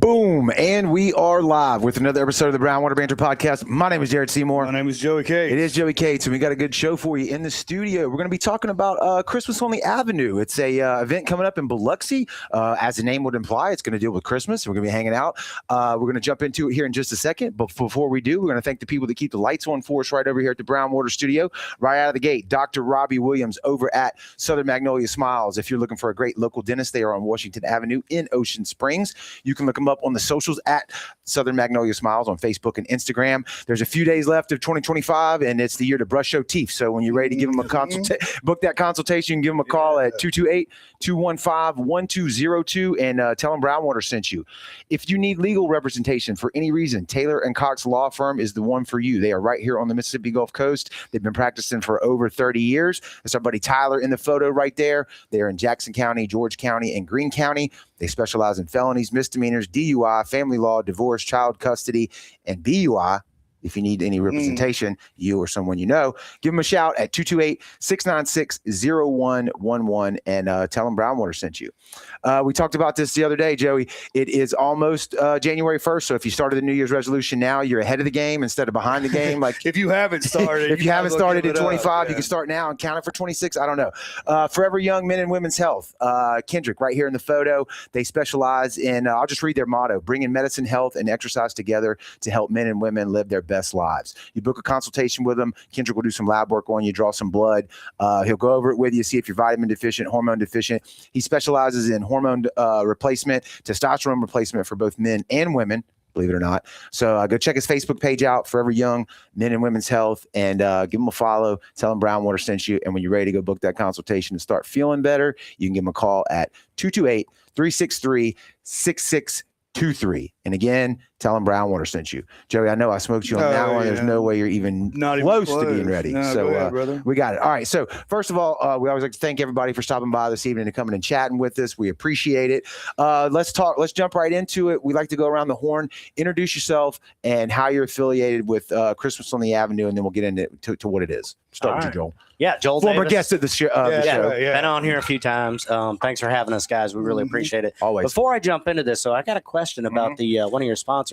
Boom. And we are live with another episode of the Brownwater Banter podcast. My name is Jared Seymour. My name is Joey Cates. It is Joey Cates, and we got a good show for you in the studio. We're going to be talking about Christmas on the Avenue. It's a event coming up in Biloxi. As the name would imply, it's going to deal with Christmas. We're going to be hanging out. We're going to jump into it here in just a second. But before we do, we're going to thank the people that keep the lights on for us right over here at the Brownwater studio. Right out of the gate, Dr. Robbie Williams over at Southern Magnolia Smiles. If you're looking for a great local dentist, they are on Washington Avenue in Ocean Springs. You can look them up on the socials at Southern Magnolia Smiles on Facebook and Instagram. There's a few days left of 2025, and it's the year to brush your teeth. So when you're ready to give them a book that consultation, give them a call at 228-215-1202 and tell them Brownwater sent you. If you need legal representation for any reason, Taylor and Cox Law Firm is the one for you. They are right here on the Mississippi Gulf Coast. They've been practicing for over 30 years. That's our buddy Tyler in the photo right there. They're in Jackson County, George County, and Greene County. They specialize in felonies, misdemeanors, DUI, family law, divorce, child custody, and BUI. If you need any representation, you or someone you know, give them a shout at 228-696-0111 and tell them Brownwater sent you. We talked about this the other day, Joey. It is almost January 1st, so if you started the New Year's resolution now, you're ahead of the game instead of behind the game. Like if you haven't started, if you haven't started in 25, you can start now and count it for 26. I don't know. Forever Young Men and Women's Health. Kendrick, right here in the photo. They specialize in, I'll just read their motto, bringing medicine, health, and exercise together to help men and women live their best lives. You book a consultation with him. Kendrick will do some lab work on you, draw some blood. He'll go over it with you, see if you're vitamin deficient, hormone deficient. He specializes in hormone replacement, testosterone replacement for both men and women, believe it or not. So go check his Facebook page out, Forever Young Men and Women's Health, and give him a follow. Tell him Brownwater sent you. And when you're ready to go book that consultation and start feeling better, you can give him a call at 228-363-6623. And again, tell them Brownwater sent you. Joey, I know I smoked you on that one. There's no way you're even close to being ready. No, so ahead, we got it. All right. So first of all, we always like to thank everybody for stopping by this evening and coming and chatting with us. We appreciate it. Let's jump right into it. We like to go around the horn, introduce yourself and how you're affiliated with Christmas on the Avenue, and then we'll get into what it is. Start with you, Joel. Yeah, Joel Former Davis. guest of the show. Been on here a few times. Thanks for having us, guys. We really appreciate it. Always. Before I jump into this, so I got a question about the one of your sponsors.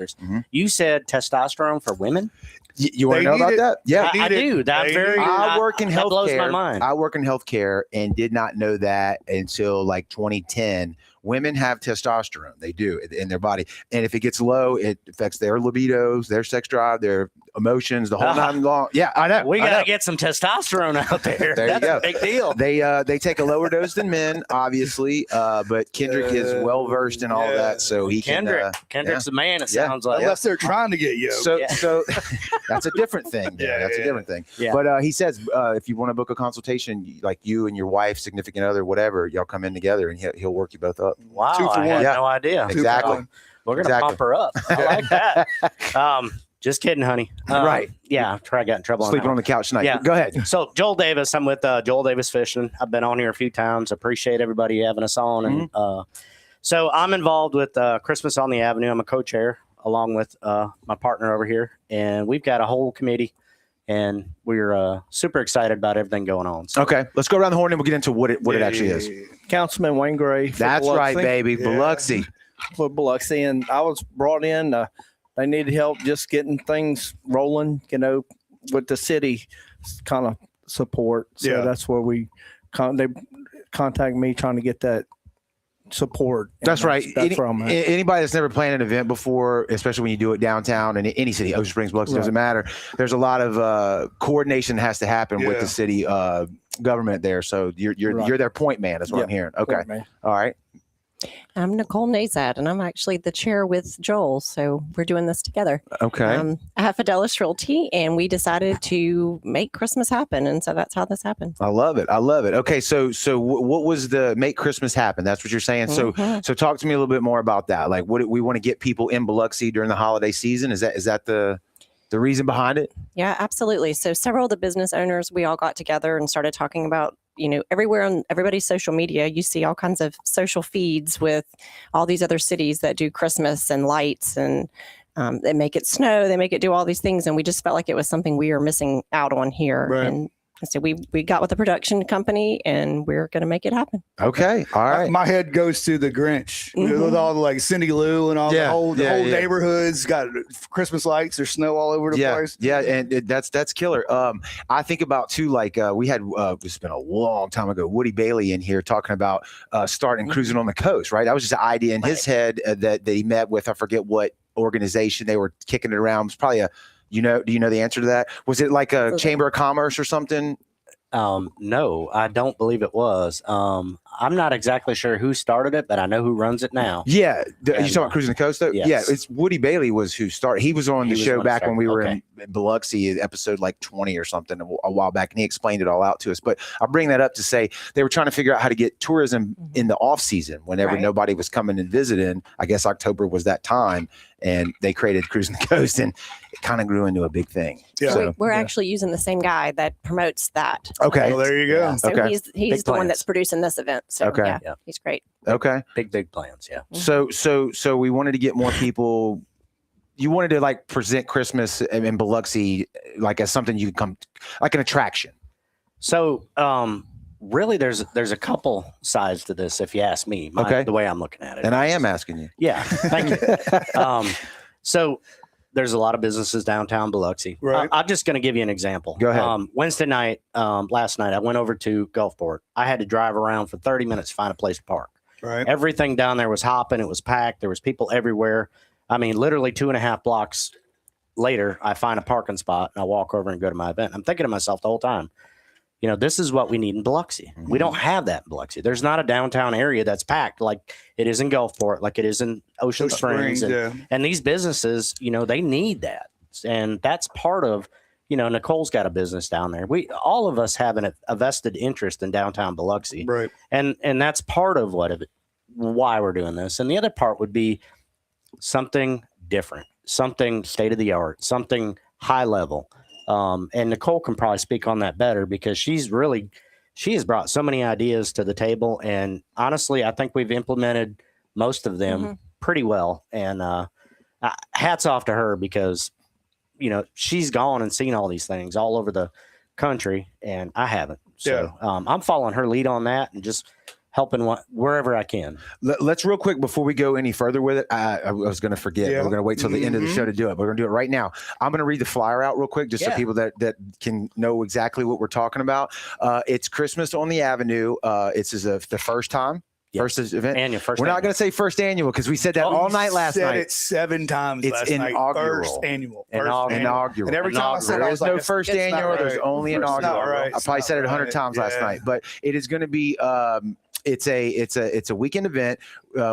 You said testosterone for women. You want to know about that? Yeah, I do. I work in healthcare. That blows my mind. I work in healthcare and did not know that until like 2010. Women have testosterone. They do in their body. And if it gets low, it affects their libidos, their sex drive, their emotions, the whole nine long. Yeah, I know. We got to get some testosterone out there. That's a big deal. They take a lower dose than men, obviously. But Kendrick is well-versed in all of that. So he Kendrick's the man, it sounds like. Unless they're trying to get you. So that's a different thing. That's a different thing. Yeah. But he says if you want to book a consultation, like you and your wife, significant other, whatever, y'all come in together and he'll work you both up. Wow, I had no idea. Exactly. We're going to pump her up. I like that. Just kidding, honey. Right. Yeah, I got in trouble. Sleeping on the couch tonight. Yeah. Go ahead. So Joel Davis, I'm with Joel Davis Fishing. I've been on here a few times. Appreciate everybody having us on. And so I'm involved with Christmas on the Avenue. I'm a co-chair along with my partner over here. And we've got a whole committee. And we're super excited about everything going on. So. Okay, let's go around the horn and we'll get into what it actually is. Councilman Wayne Gray. That's Biloxi. right, baby. Biloxi. For Biloxi. And I was brought in. They needed help just getting things rolling, with the city kind of support. So that's where they contact me trying to get that support. That's right. That's where I'm at. Anybody that's never planned an event before, especially when you do it downtown in any city, Ocean Springs, Biloxi, doesn't matter. There's a lot of coordination that has to happen with the city government there. So you're their point man, is what I'm hearing. Okay. All right. I'm Nicole Nezat, and I'm actually the chair with Joel, so we're doing this together. Okay. I have Fidelis Realty, and we decided to make Christmas happen, and so that's how this happened. I love it. Okay, so what was the Make Christmas Happen? That's what you're saying. So talk to me a little bit more about that. Like, what we want to get people in Biloxi during the holiday season? Is that the reason behind it? Yeah, absolutely. So several of the business owners, we all got together and started talking about, everywhere on everybody's social media, you see all kinds of social feeds with all these other cities that do Christmas and lights, and they make it snow, they make it do all these things. And we just felt like it was something we were missing out on here. Right. And So we got with the production company, and we're going to make it happen. Okay. All right. My head goes to the Grinch with all the like Cindy Lou and all Yeah, the whole yeah. neighborhood's got Christmas lights. There's snow all over the place. Yeah, and that's killer. I think about too, like we had it's been a long time ago, Woody Bailey in here talking about starting cruising on the coast, right? That was just an idea in his head that he met with, I forget what organization they were kicking it around. It was probably do you know the answer to that? Was it like a Chamber of Commerce or something? No, I don't believe it was. I'm not exactly sure who started it, but I know who runs it now. Yeah. You talking about Cruising the Coast though? Yes. Yeah, it's Woody Bailey was who started. He was on the show back when we were in Biloxi, episode like 20 or something a while back, and he explained it all out to us. But I bring that up to say they were trying to figure out how to get tourism in the off season whenever nobody was coming and visiting. I guess October was that time, and they created Cruising the Coast, and it kind of grew into a big thing. Yeah. So, We're actually using the same guy that promotes that. okay. Well, there you go. Yeah, so Okay. he's Big the one plans. that's producing this event. So Okay. yeah, he's great. Okay. Big plans. Yeah. So we wanted to get more people. You wanted to like present Christmas in Biloxi like as something you could come, like an attraction. So, really, there's a couple sides to this, if you ask me. The way I'm looking at it. And I am asking you. Yeah. Thank you. So there's a lot of businesses downtown Biloxi. Right. I'm just going to give you an example. Go ahead. Wednesday night, last night, I went over to Gulfport. I had to drive around for 30 minutes to find a place to park. Right. Everything down there was hopping. It was packed. There was people everywhere. I mean, literally 2.5 blocks later, I find a parking spot and I walk over and go to my event. I'm thinking to myself the whole time, this is what we need in Biloxi. Mm-hmm. We don't have that in Biloxi. There's not a downtown area that's packed like it is in Gulfport, like it is in Ocean Springs. And these businesses, they need that. And that's part of, Nicole's got a business down there. All of us have a vested interest in downtown Biloxi. Right. And that's part of why we're doing this. And the other part would be something different, something state of the art, something high level. And Nicole can probably speak on that better because she has brought so many ideas to the table. And honestly, I think we've implemented most of them pretty well. And hats off to her because, she's gone and seen all these things all over the country and I haven't. So I'm following her lead on that and just helping wherever I can. Let's real quick before we go any further with it. I was going to forget. We're going to wait till the end of the show to do it. We're going to do it right now. I'm going to read the flyer out real quick, just so people that can know exactly what we're talking about. It's Christmas on the Avenue. It's the first time. First event. Annual, We're not going to say first annual because we said that all night last night. Said it 7 times It's last inaugural. night. First annual. Inaugural. And every time I said there I is was like, no first it's annual. not There's right. only It's not inaugural. right. I probably said it 100 Right. times last night, but it is going to be. It's a weekend event.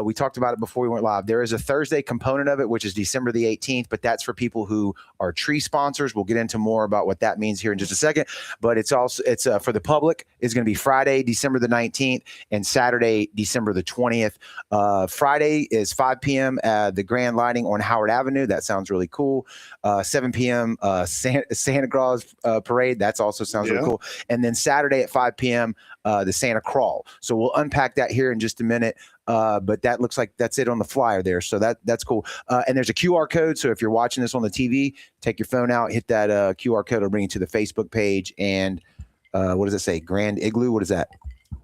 We talked about it before we went live. There is a Thursday component of it, which is December the 18th, but that's for people who are tree sponsors. We'll get into more about what that means here in just a second. But it's for the public. It's going to be Friday, December the 19th, and Saturday, December the 20th. Friday is 5 p.m. The grand lighting on Howard Avenue. That sounds really cool. 7 p.m. Santa-Gras Parade. That also sounds really cool. And then Saturday at 5 p.m. The Santa Crawl. So we'll unpack that here in just a minute. But that looks like that's it on the flyer there. So that's cool. And there's a QR code. So if you're watching this on the TV, take your phone out, hit that QR code. It'll bring you to the Facebook page. And what does it say? Grand Igloo? What is that?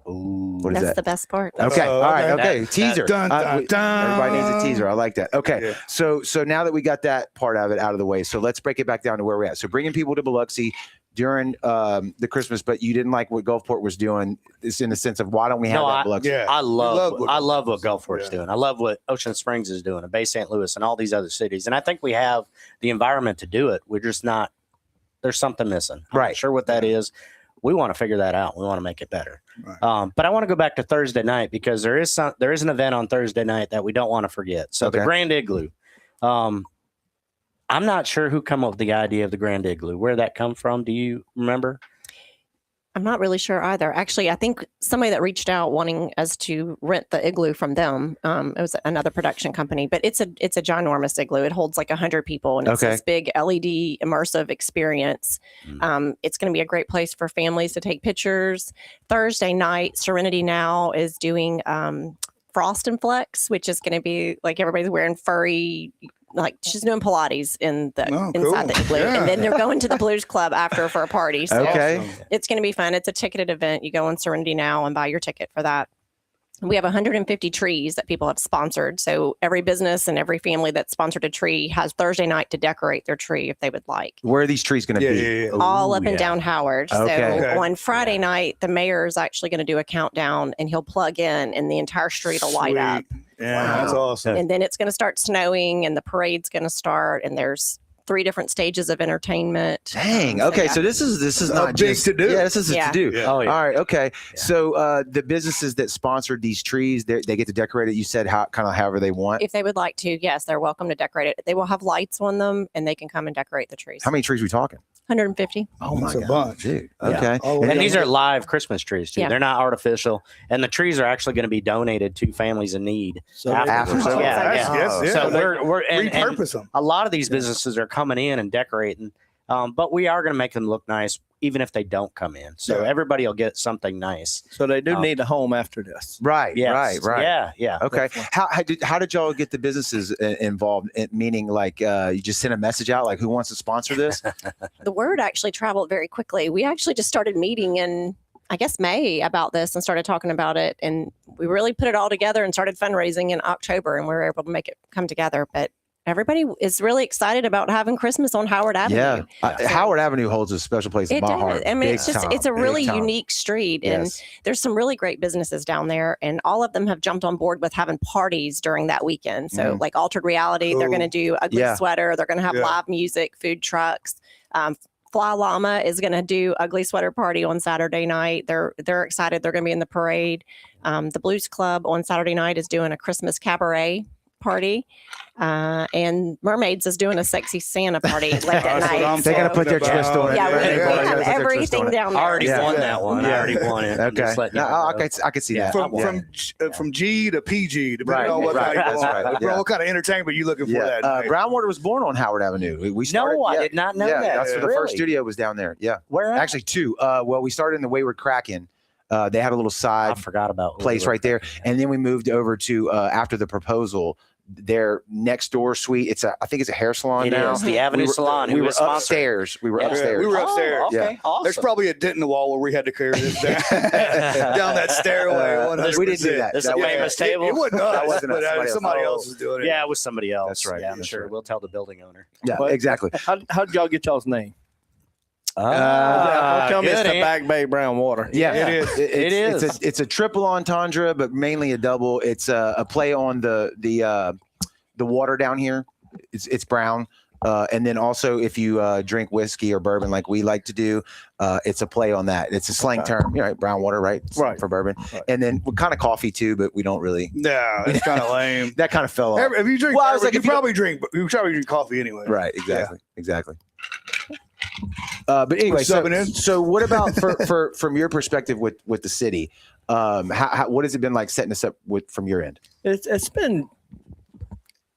Ooh, what is That's that? the best part. Okay. All right. Okay. That- Teaser. Dun, dun, dun. Everybody needs a teaser. I like that. Okay. Yeah. So now that we got that part of it out of the way, so let's break it back down to where we're at. So bringing people to Biloxi during the Christmas, but you didn't like what Gulfport was doing. It's in the sense of why don't we have that in Biloxi? Yeah. I love what Gulfport's Gulfport's doing. doing. I love what Ocean Springs is doing, and Bay St. Louis, and all these other cities. And I think we have the environment to do it. We're just not. There's something missing. I'm Right. not sure what that is. We want to figure that out. We want to make it better. Right. But I want to go back to Thursday night because there is an event on Thursday night that we don't want to forget. So the Grand Igloo. I'm not sure who come up with the idea of the Grand Igloo. Where that come from? Do you remember? I'm not really sure either. Actually, I think somebody that reached out wanting us to rent the igloo from them. It was another production company, but it's a ginormous igloo. It holds like 100 people, and it's this big LED immersive experience. It's going to be a great place for families to take pictures. Thursday night, Serenity Now is doing Frost and Flex, which is going to be like everybody's wearing furry like she's doing Pilates in the Oh, inside cool. the Igloo, Yeah. and then they're going to the Blues Club after for a party. So Okay. it's going to be fun. It's a ticketed event. You go on Serenity Now and buy your ticket for that. We have 150 trees that people have sponsored. So every business and every family that sponsored a tree has Thursday night to decorate their tree if they would like. Where are these trees going to be? Yeah. All up and yeah. down Howard. Okay. So Okay. on Friday night, the mayor is actually going to do a countdown and he'll plug in and the entire street will light up. Yeah, Wow. that's awesome. And then it's going to start snowing and the parade's going to start and there's 3 different stages of entertainment. Dang. So, Okay. yeah. So this is A not big just to-do. Yeah, this is a Yeah. to do. Yeah. Oh, yeah. All right. Okay. So the businesses that sponsored these trees, they get to decorate it. You said kind of however they want. If they would like to, yes, they're welcome to decorate it. They will have lights on them and they can come and decorate the trees. How many trees are we talking? 150. Oh That's a bunch. dude. Yeah. Okay. Oh, And these are live Christmas trees too. Yeah. They're not artificial, and the trees are actually going to be donated to families in need. So afterwards. after- yeah, That's- yeah. yes, yeah. So They we're and repurpose them. a lot of these businesses are coming in and decorating, but we are going to make them look nice, even if they don't come in. So Yeah. everybody will get something nice. So they do need a home after this. Right. Yes. Right. Yeah, yeah. Okay. How did y'all get the businesses involved? Meaning, like, you just sent a message out, like, who wants to sponsor this? The word actually traveled very quickly. We actually just started meeting in, I guess, May about this and started talking about it. And we really put it all together and started fundraising in October and we were able to make it come together. But everybody is really excited about having Christmas on Howard Avenue. Yeah. Howard Avenue holds a special place in It my does. heart. I mean, Big it's just, time, it's a big really time. unique street. And Yes. there's some really great businesses down there. And all of them have jumped on board with having parties during that weekend. So, like Altered Reality, they're Cool. going to do Ugly Yeah. Sweater. They're going to have Yeah. live music, food trucks. Fly Llama is going to do Ugly Sweater Party on Saturday night. They're excited. They're going to be in the parade. The Blues Club on Saturday night is doing a Christmas cabaret party. And Mermaids is doing a sexy Santa party late at That's what night. I'm They're gonna talking put their about. twist on it. Yeah, we Right. have They're gonna put their twist everything on it. down I there. already Yeah. won that one. I Yeah. already won it. I'm Okay. just letting you No, know. I could see Yeah. that. From Yeah. from G to PG, depending Right, on what right, kind that's of, right, yeah. what kind of entertainment you looking for Yeah. that night. Brownwater was born on Howard Avenue. We started, No, I yeah. did not know Yeah, that. that's where the Really? first studio was down there. Yeah. Where at? Actually, 2. Well, we started in the Wayward Kraken. They had a little I side forgot about place right there, and then we moved over to after the proposal, their next door suite. I think it's a hair salon It now. is the Avenue We were- Salon. We who were is sponsored. upstairs. We were Yeah. upstairs. We were upstairs. Oh, okay. Awesome. There's probably a dent in the wall where we had to carry this down, down that stairway. 100%. We didn't do that. This That is a wasn't famous us. table. It wasn't That us, wasn't us. but Somebody else. else is doing it. Yeah, it was somebody else. That's right. Yeah, I'm That's sure right. we'll tell the building owner. Yeah, But- exactly. How did y'all get y'all's name? Ah, Tell me it's good, the Ant. Back Bay Brown Water. Yeah, It is. It is. It's a triple entendre, but mainly a double. It's a play on the water down here. It's brown. And then also, if you drink whiskey or bourbon like we like to do, it's a play on that. It's a slang term, right? Brown water, right? Right. For bourbon. Right. And then kind of coffee too, but we don't really. No, it's kind of lame. That kind of fell off. If you drink, Well, I was bourbon, like, you if you probably drink coffee anyway. Right. Exactly. But anyway, Subbing in. so what about for from your perspective with the city? What has it been like setting us up from your end? It's been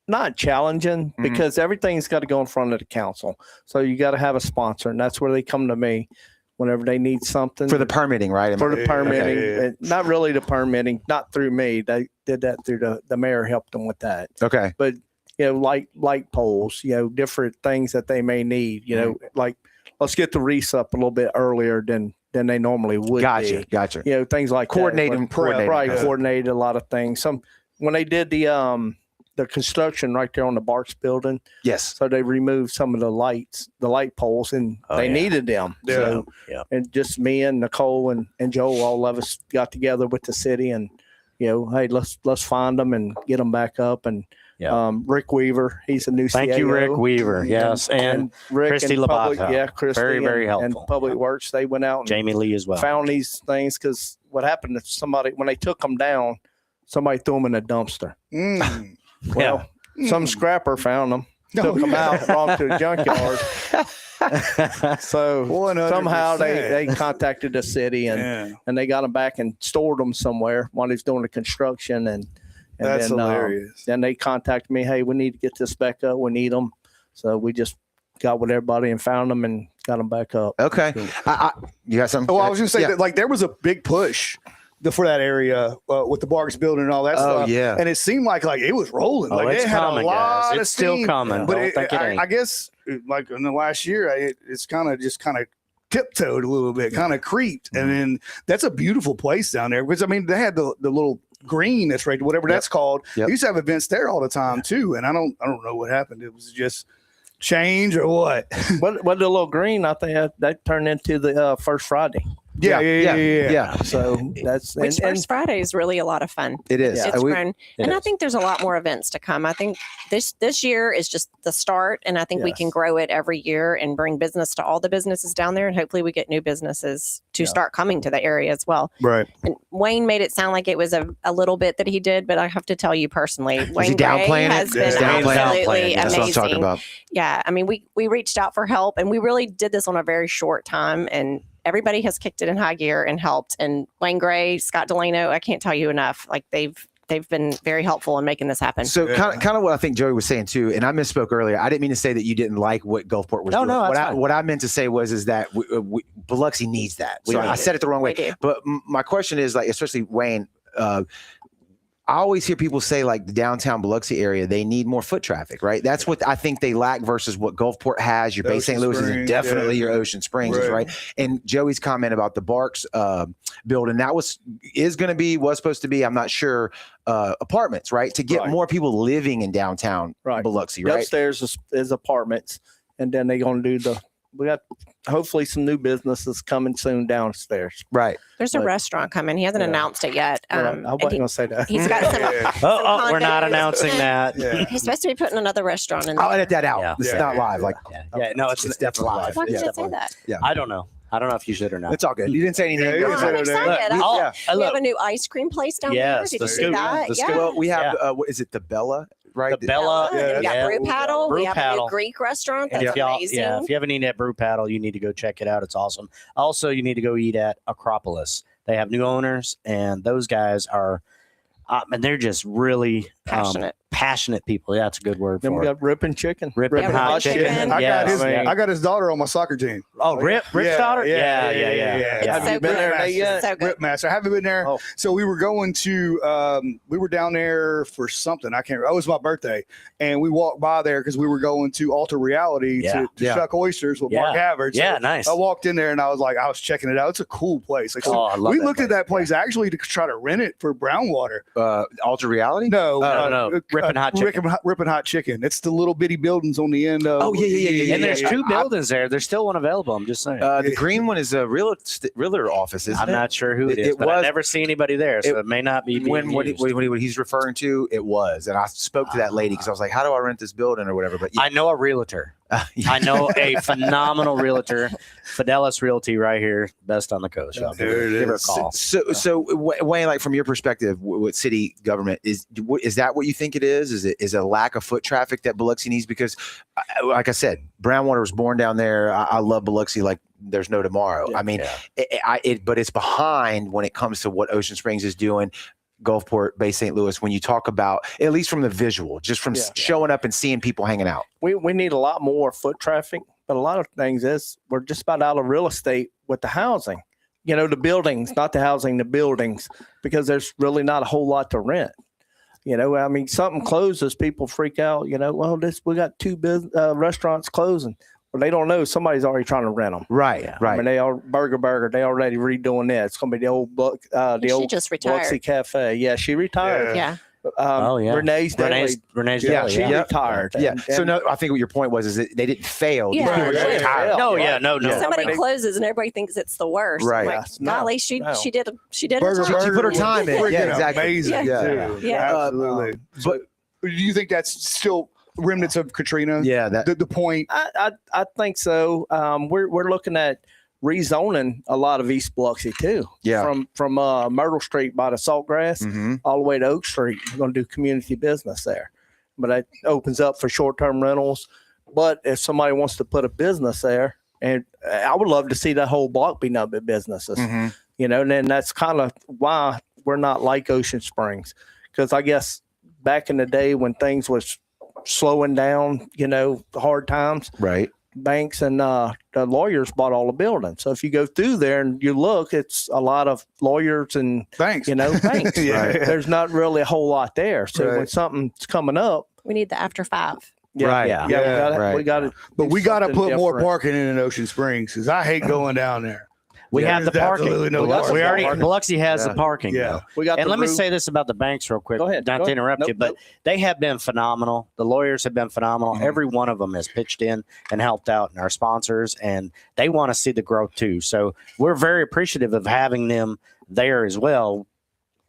not challenging because everything's got to go in front of the council. So you got to have a sponsor, and that's where they come to me whenever they need something For the permitting, right? for the Yeah, permitting. yeah. Not really the permitting, not through me. They did that through the mayor helped them with that. Okay. But light poles, different things that they may need. Like let's get the wreaths up a little bit earlier than they normally would. Gotcha. be. Things like Coordinating, that. coordinating. Right, Yeah. coordinated a lot of things. When they did the construction right there on the Barks building, Yes. so they removed some of the light poles, and Oh, they yeah. needed them. Yeah. So, Yeah. and just me and Nicole and Joel, all of us got together with the city, and hey, let's find them and get them back up. And Yeah. Rick Weaver, he's a new Thank you, CAO. Rick Weaver. Yes, and Rick Christy and Public, Labaca. Christy, Very, very and helpful. Public Works. They went out and Jamie Lee as well. found these things because what happened if somebody, when they took them down, somebody threw them in a dumpster. Mm. Well, some scrapper found them, took them out, brought them to the junkyard. So 100%. somehow they contacted the city and they got them back and stored them somewhere while he's doing the construction. And That's then, hilarious. Then they contacted me, hey, we need to get this back up. We need them. So we just got with everybody and found them and got them back up. Okay. You got something? Well, I was going to say Yeah. that there was a big push for that area with the Barks building and all that stuff. Yeah. And it seemed like it was rolling. Oh, Like it's it had coming, a lot guys. of It's still steam. coming. But Don't think it ain't. I guess like in the last year, it's kind of tiptoed a little bit, kind of creeped. And then that's a beautiful place down there because I mean they had the little green that's right, whatever that's called. Yep. They used to have events there all the time too. And I don't know what happened. It was just change or what? What the little green? I think that turned into the First Friday. Yeah. So that's Which First Friday is really a lot of fun. It is. It's grown. And I is. think there's a lot more events to come. I think this year is just the start, and I think we can grow it every year and bring business to all the businesses down there, and hopefully we get new businesses to start coming to the area as well. Right. And Wayne made it sound like it was a little bit that he did, but I have to tell you personally, Wayne Gray downplaying it? has been He's downplaying it. absolutely That's amazing. what I'm talking about. Yeah, I mean, we reached out for help, and we really did this on a very short time, and everybody has kicked it in high gear and helped. And Wayne Gray, Scott Delano, I can't tell you enough. Like they've been very helpful in making this happen. So kind of what I think Joey was saying too, and I misspoke earlier. I didn't mean to say that you didn't like what Gulfport was doing. No, that's fine. What I meant to say is that Biloxi needs that. So I said it the wrong way. We do. But my question is like, especially Wayne, I always hear people say like the downtown Biloxi area, they need more foot traffic, right? That's what I think they lack versus what Gulfport has. Your Bay St. Louis is definitely your Ocean Springs, right? And Joey's comment about the Barks building, was supposed to be, I'm not sure, apartments, right? To get more people living in downtown Biloxi, right? Upstairs is apartments, and then they're going to do we got hopefully some new businesses coming soon downstairs. Right. There's a restaurant coming. He hasn't announced it yet. I wasn't going to say that. He's got some. We're not condos. announcing that. He's supposed to be putting another restaurant in there. I'll edit that out. Yeah. It's not live. Like, No, it's definitely live. Why did Yeah. you say that? I don't know. I don't know if you should or not. It's all good. You didn't say anything. Yeah, Oh, I'm excited. Look, We have a new ice cream place down Yes, there. Did the you see scoop. that? The Yeah. scoop. Well, we have, what is it, the Bella, right? The Bella. We got Brew Paddle. Brew We have a Paddle. new Greek restaurant. And That's amazing. if you haven't eaten at Brew Paddle, you need to go check it out. It's awesome. Also, you need to go eat at Acropolis. They have new owners, and those guys are, and they're just really passionate people. Yeah, that's a good word Then for we it. got ripping chicken. Ripping hot chicken. I got his daughter on my soccer team. Oh, Rip's daughter? Yeah. Have So you been there good. yet? So good. Rip Master. I haven't been there. Oh. So we were going to, we were down there for something. I can't remember. It was my birthday. And we walked by there because we were going to Alter Reality to shuck oysters with Mark Havard. So Yeah, nice. I walked in there and I was checking it out. It's a cool place. Like, so I love we that looked place. at that place actually to try to rent it for brown water. Alter Reality? No. No. Ripping hot chicken. Ripping hot chicken. It's the little bitty buildings on the end of. Oh, yeah. And there's two buildings there. There's still one available. I'm just saying. The green one is a realtor office, isn't I'm it? not sure who it is, but I never see anybody there, so it may not be being what used. he's referring to, it was. And I spoke to that lady because I was like, how do I rent this building or whatever? But I know a realtor. I know a phenomenal realtor, Fidelis Realty, right here, best on the coast. Y'all give her a call. So Wayne, like from your perspective, what city government is that what you think it is? Is a lack of foot traffic that Biloxi needs? Because, like I said, Brownwater was born down there. I love Biloxi like there's no tomorrow. I mean, but it's behind when it comes to what Ocean Springs is doing. Gulfport, Bay St. Louis, when you talk about, at least from the visual, just from showing up and seeing people hanging out. We need a lot more foot traffic, but a lot of things is we're just about out of real estate with the housing. You know, the buildings, not the housing, the buildings, because there's really not a whole lot to rent. You know, I mean, something closes, people freak out. You know, well, we got two restaurants closing. Well, they don't know somebody's already trying to rent them. Right. I mean, they are Burger. They already redoing that. It's going to be the old She just retired. Biloxi Cafe. Yeah, she retired. Yeah. Renee's Renee's yeah, she yeah. retired. Yeah. And- So no, I think what your point was is that they didn't fail. These Yeah. people just Right. retired. No, no. Somebody I mean, closes and everybody thinks it's the worst. Right. I'm like, Yes. No. golly, she did Burger, her job. She put her time in. Freaking Yeah, exactly. Amazing. Yeah. Too. Yeah. Absolutely. But Do you think that's still remnants of Katrina? yeah, that The point. I think so. We're looking at rezoning a lot of East Biloxi too. Yeah. From Myrtle Street by the Saltgrass mhm. all the way to Oak Street. We're going to do community business there, but it opens up for short-term rentals. But if somebody wants to put a business there, and I would love to see that whole block be nothing but businesses. Mhm. You know, and then that's kind of why we're not like Ocean Springs, because I guess back in the day when things was slowing down, you know, hard times, Right. banks and the lawyers bought all the buildings. So if you go through there and you look, it's a lot of lawyers and Thanks. banks. Yeah. Right? There's not really a whole lot there. So Right. when something's coming up, We need the after 5. Right. Yeah. we got to. But we got to put more parking in Ocean Springs because I hate going down there. We Yeah, have the there's parking. absolutely no Biloxi, we already parking. Biloxi has the parking. Yeah. though. We got. And the let me roof. say this about the banks real quick. Go ahead. Not Go to ahead. interrupt Nope, you, but nope. they have been phenomenal. The lawyers have been phenomenal. Every one of them has pitched in and helped out, and our sponsors, and they want to see the growth too. So we're very appreciative of having them there as well.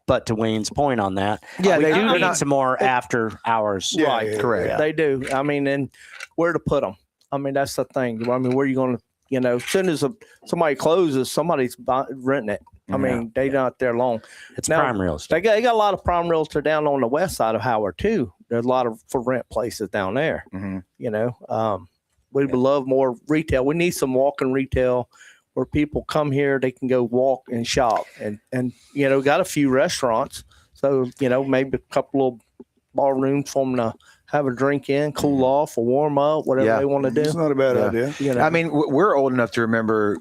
But to Wayne's point on that, Yeah, we they- do they're need not- some more after hours. Yeah, Right. yeah, Correct. yeah. They do. I mean, and where to put them? I mean, that's the thing. I mean, where are you going to? As soon as somebody closes, somebody's renting it. I mean, they not there long. It's Now, prime real estate. They got a lot of prime realtor down on the west side of Howard too. There's a lot of for rent places down there. Mhm. We would love more retail. We need some walking retail where people come here, they can go walk and shop, and got a few restaurants. So maybe a couple of bar rooms for them to have a drink in, cool off, or warm up, whatever Yeah. they want to do. It's not a bad Yeah. idea. I mean, we're old enough to remember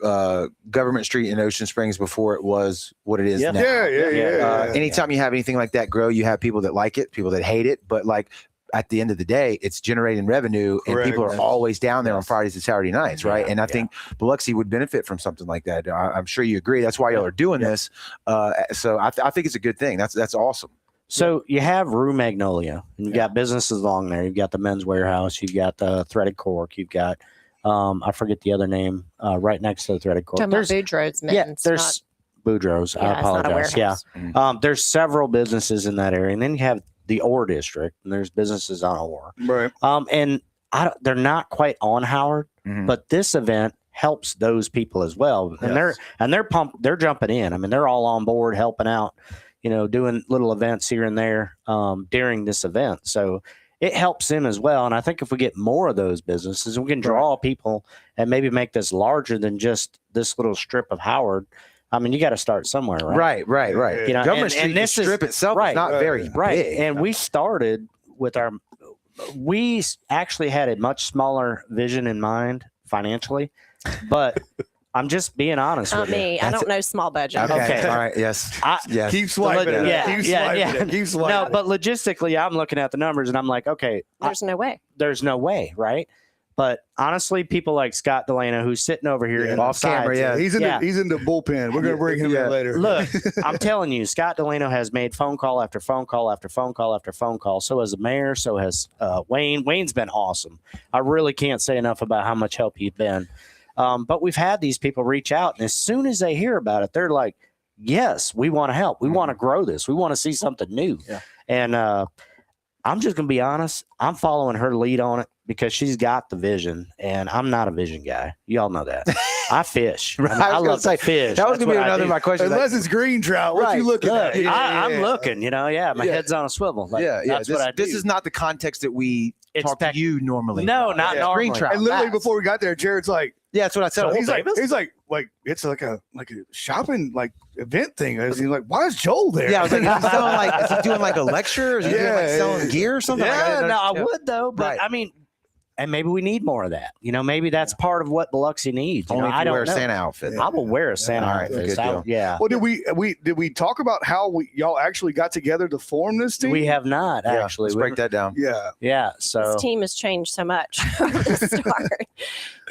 Government Street in Ocean Springs before it was what it is Yeah. now. Yeah. Anytime you have anything like that grow, you have people that like it, people that hate it. But like at the end of the day, it's generating revenue, and Correct. people are always down there on Fridays and Saturday nights, right? Yeah. And I think Biloxi would benefit from something like that. I'm sure you agree. That's why y'all are doing this. So I think it's a good thing. That's awesome. So you have Rue Magnolia, and you've got businesses along there. You've got the Men's Warehouse. You've got the Threaded Cork. You've got, I forget the other name, right next to the Threaded Cork. Talking about Boudreaux's Men's. There's Boudreaux's. I it's not a apologize. Yeah. warehouse. There's several businesses in that area. And then you have the Ore District, and there's businesses on Ore. Right. And they're not quite on Howard, Mhm. but this event helps those people as well. And Yes. they're pumped. They're jumping in. I mean, they're all on board helping out, doing little events here and there during this event. So it helps them as well. And I think if we get more of those businesses, we can draw people and maybe make this larger than just this little strip of Howard. I mean, you got to start somewhere, right? Right. Government and Street, this the strip itself right, is not very Right. big. And we started with we actually had a much smaller vision in mind financially, but I'm just being honest Not with you. me. I don't know small budget. Okay. All right. Yes. I- Yes. Keep swiping it. Yeah, Keep yeah, swiping yeah. it. Keep swiping No, it. but logistically, I'm looking at the numbers and I'm like, okay, There's no way. there's no way, right? But honestly, people like Scott Delano, who's sitting over here Yeah. in the Off camera, sides, yeah. He's in the bullpen. We're gonna bring him Yeah. in later. Look, I'm telling you, Scott Delano has made phone call after phone call after phone call after phone call. So has the mayor. So has Wayne. Wayne's been awesome. I really can't say enough about how much help he's been. But we've had these people reach out, and as soon as they hear about it, they're like, yes, we want to help. We want to grow this. We want to see something new. Yeah. And I'm just going to be honest. I'm following her lead on it because she's got the vision, and I'm not a vision guy. You all know that. I fish. Right, I, mean, I was I gonna love say, to fish. That was That's going to be what I another of do. my questions. Unless it's green trout, what Right. you looking Look, at? I'm looking, my Yeah. head's on a swivel. Like, yeah. That's what I do. This is not the context that we talk Expect- to you normally. No, not Yeah. normally. Green trout. And literally Bass. before we got there, Jared's like, Yeah, that's what I said. So he's Davis? like it's like a shopping event thing. I was like, why is Joel there? Yeah, I was like, is he doing like a lecture? Or is he doing like Yeah. selling gear or something? Like, Yeah, no, I yeah. would though, but Right. I mean, and maybe we need more of that. Maybe that's part of what Biloxi needs. Only if I you don't wear a know. Santa outfit. I will wear a Santa All right, outfit. good deal. Yeah, Well, did we talk about how y'all actually got together to form this team? we have not Yeah, actually. let's break that down. Yeah. Yeah, so This team has changed so much from the start.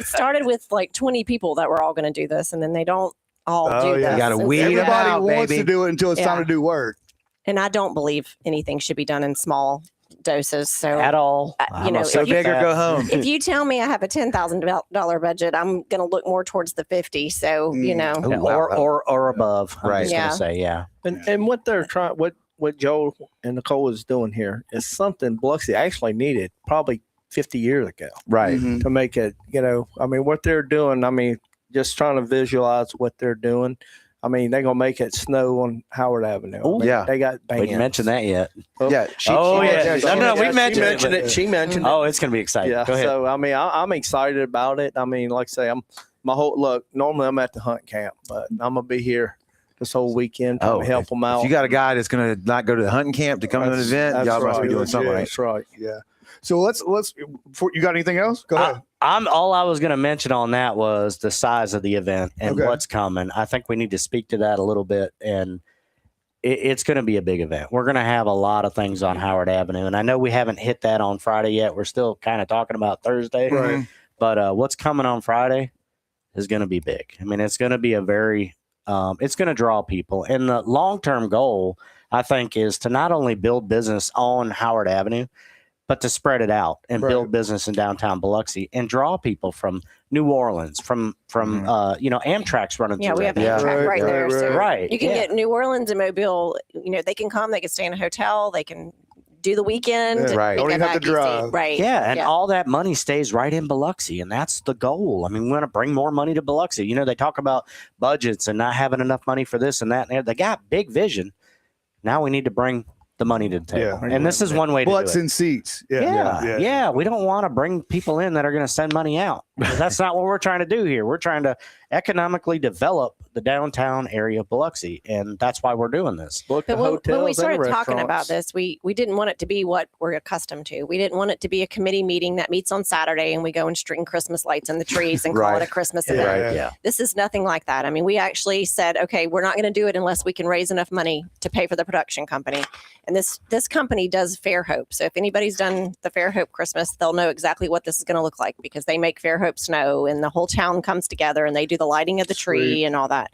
It started with like 20 people that were all going to do this, and then they don't all Oh, do yeah. this. You gotta And weed so- it Everybody out, wants baby. to do it until it's time Yeah. to do work. And I don't believe anything should be done in small doses. So at all, you know, So if you- big or go home. if you tell me I have a $10,000 budget, I'm going to look more towards the 50. So, you know, Oh, wow. or above. I'm Right. just Yeah. gonna say, yeah. And what they're trying, what Joel and Nicole is doing here is something Biloxi actually needed probably 50 years ago Right. Mhm. to make it. I mean, what they're doing. I mean, just trying to visualize what they're doing. I mean, they're gonna make it snow on Howard Avenue. I Ooh, mean, yeah. they got We bands. didn't mention that yet. Yeah. Oh, yeah. she- No, we she mentioned it, mentioned but- it. She mentioned it. Oh, it's gonna be exciting. Yeah. Go ahead. So I mean, I'm excited about it. I mean, like I say, my whole look. Normally, I'm at the hunt camp, but I'm gonna be here this whole weekend trying to help them out. If you got a guy that's going to not go to the hunting camp to come to an event, y'all must be doing something right. That's right. Yeah. So let's. You got anything else? Go ahead. All I was going to mention on that was the size of the event and what's coming. I think we need to speak to that a little bit, and it's going to be a big event. We're going to have a lot of things on Howard Avenue, and I know we haven't hit that on Friday yet. We're still kind of talking about Thursday, Right. But what's coming on Friday is going to be big. I mean, it's going to be it's going to draw people, and the long-term goal, I think, is to not only build business on Howard Avenue, but to spread it out and build business in downtown Biloxi and draw people from New Orleans, from Amtrak's running through. Yeah, we have that. Amtrak right there. So Right. you can get New Orleans and Mobile. They can come. They can stay in a hotel. They can do the weekend. Yeah, and right. they Don't come even have back to easy. drive. Right. Yeah, and all that money stays right in Biloxi, and that's the goal. I mean, we want to bring more money to Biloxi. They talk about budgets and not having enough money for this and that. And they got big vision. Now we need to bring the money to the table. Yeah. And this is one way to Butts do it. in seats. Yeah. We don't want to bring people in that are going to send money out. That's not what we're trying to do here. We're trying to economically develop the downtown area of Biloxi, and that's why we're doing this. Book the But when we hotels started and talking about restaurants. this, we didn't want it to be what we're accustomed to. We didn't want it to be a committee meeting that meets on Saturday and we go and string Christmas lights in the trees and call Right. it a Christmas Yeah. event. Right. Yeah. This is nothing like that. I mean, we actually said, okay, we're not going to do it unless we can raise enough money to pay for the production company. And this company does Fairhope. So if anybody's done the Fairhope Christmas, they'll know exactly what this is going to look like because they make Fairhope snow and the whole town comes together and they do the lighting of the tree and all that.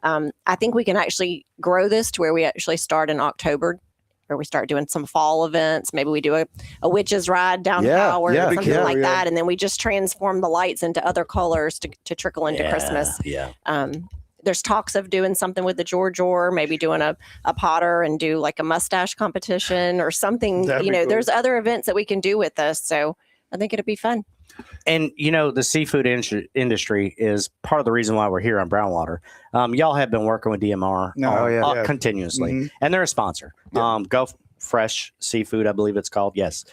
I think we can actually grow this to where we actually start in October, where we start doing some fall events. Maybe we do a witches ride down Howard or something like that. And then we just transform the lights into other colors to trickle into Christmas. Yeah. There's talks of doing something with the George Orr, maybe doing a Potter and do like a mustache competition or something. That'd be cool. There's other events that we can do with this. So I think it'd be fun. And, the seafood industry is part of the reason why we're here on Brownwater. Y'all have been working with DMR continuously, Mhm. and they're a sponsor. Go Fresh Seafood, I believe it's called. Yes.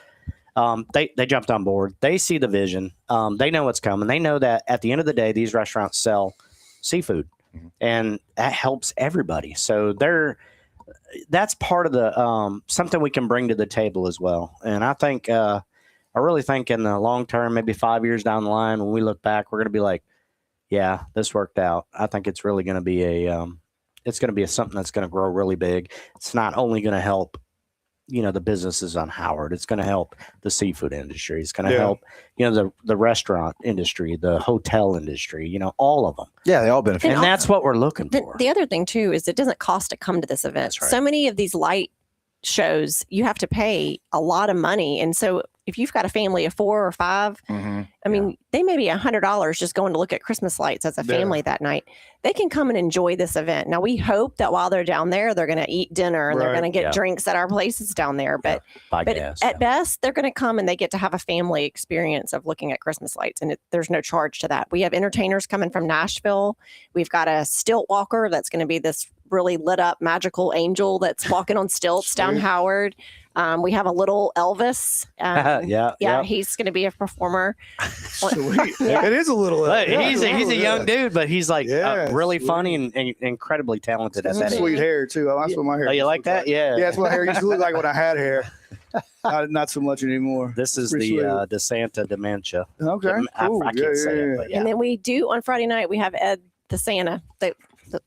They jumped on board. They see the vision. They know what's coming. They know that at the end of the day, these restaurants sell seafood, and that helps everybody. So that's part of the something we can bring to the table as well. And I think I really think in the long term, maybe 5 years down the line, when we look back, we're going to be like, yeah, this worked out. I think it's really going to be something that's going to grow really big. It's not only going to help, the businesses on Howard. It's going to help the seafood industry. It's going to help, the restaurant industry, the hotel industry, all of them. Yeah, they all benefit. And that's what we're looking for. The other thing too is it doesn't cost to come to this event. That's right. So many of these light shows, you have to pay a lot of money. And so if you've got a family of 4 or 5, I mean, they may be $100 just going to look at Christmas lights as a family that night. They can come and enjoy this event. Now, we hope that while they're down there, they're going to eat dinner and they're going to get drinks at our places down there. But, at best, they're going to come and they get to have a family experience of looking at Christmas lights. And there's no charge to that. We have entertainers coming from Nashville. We've got a stilt walker that's going to be this really lit up magical angel that's walking on stilts down Howard. We have a little Elvis. He's going to be a performer. Sweet. It is a little. He's a young dude, but he's like really funny and incredibly talented. At that Sweet age. hair too. That's what my hair. Oh, you like that? Yeah. Yeah, that's what hair used to look like when I had hair. Not so much anymore. This is the Santa dementia. Okay, cool. I can't say it, but And then we do on Friday night. We have Ed the Santa, the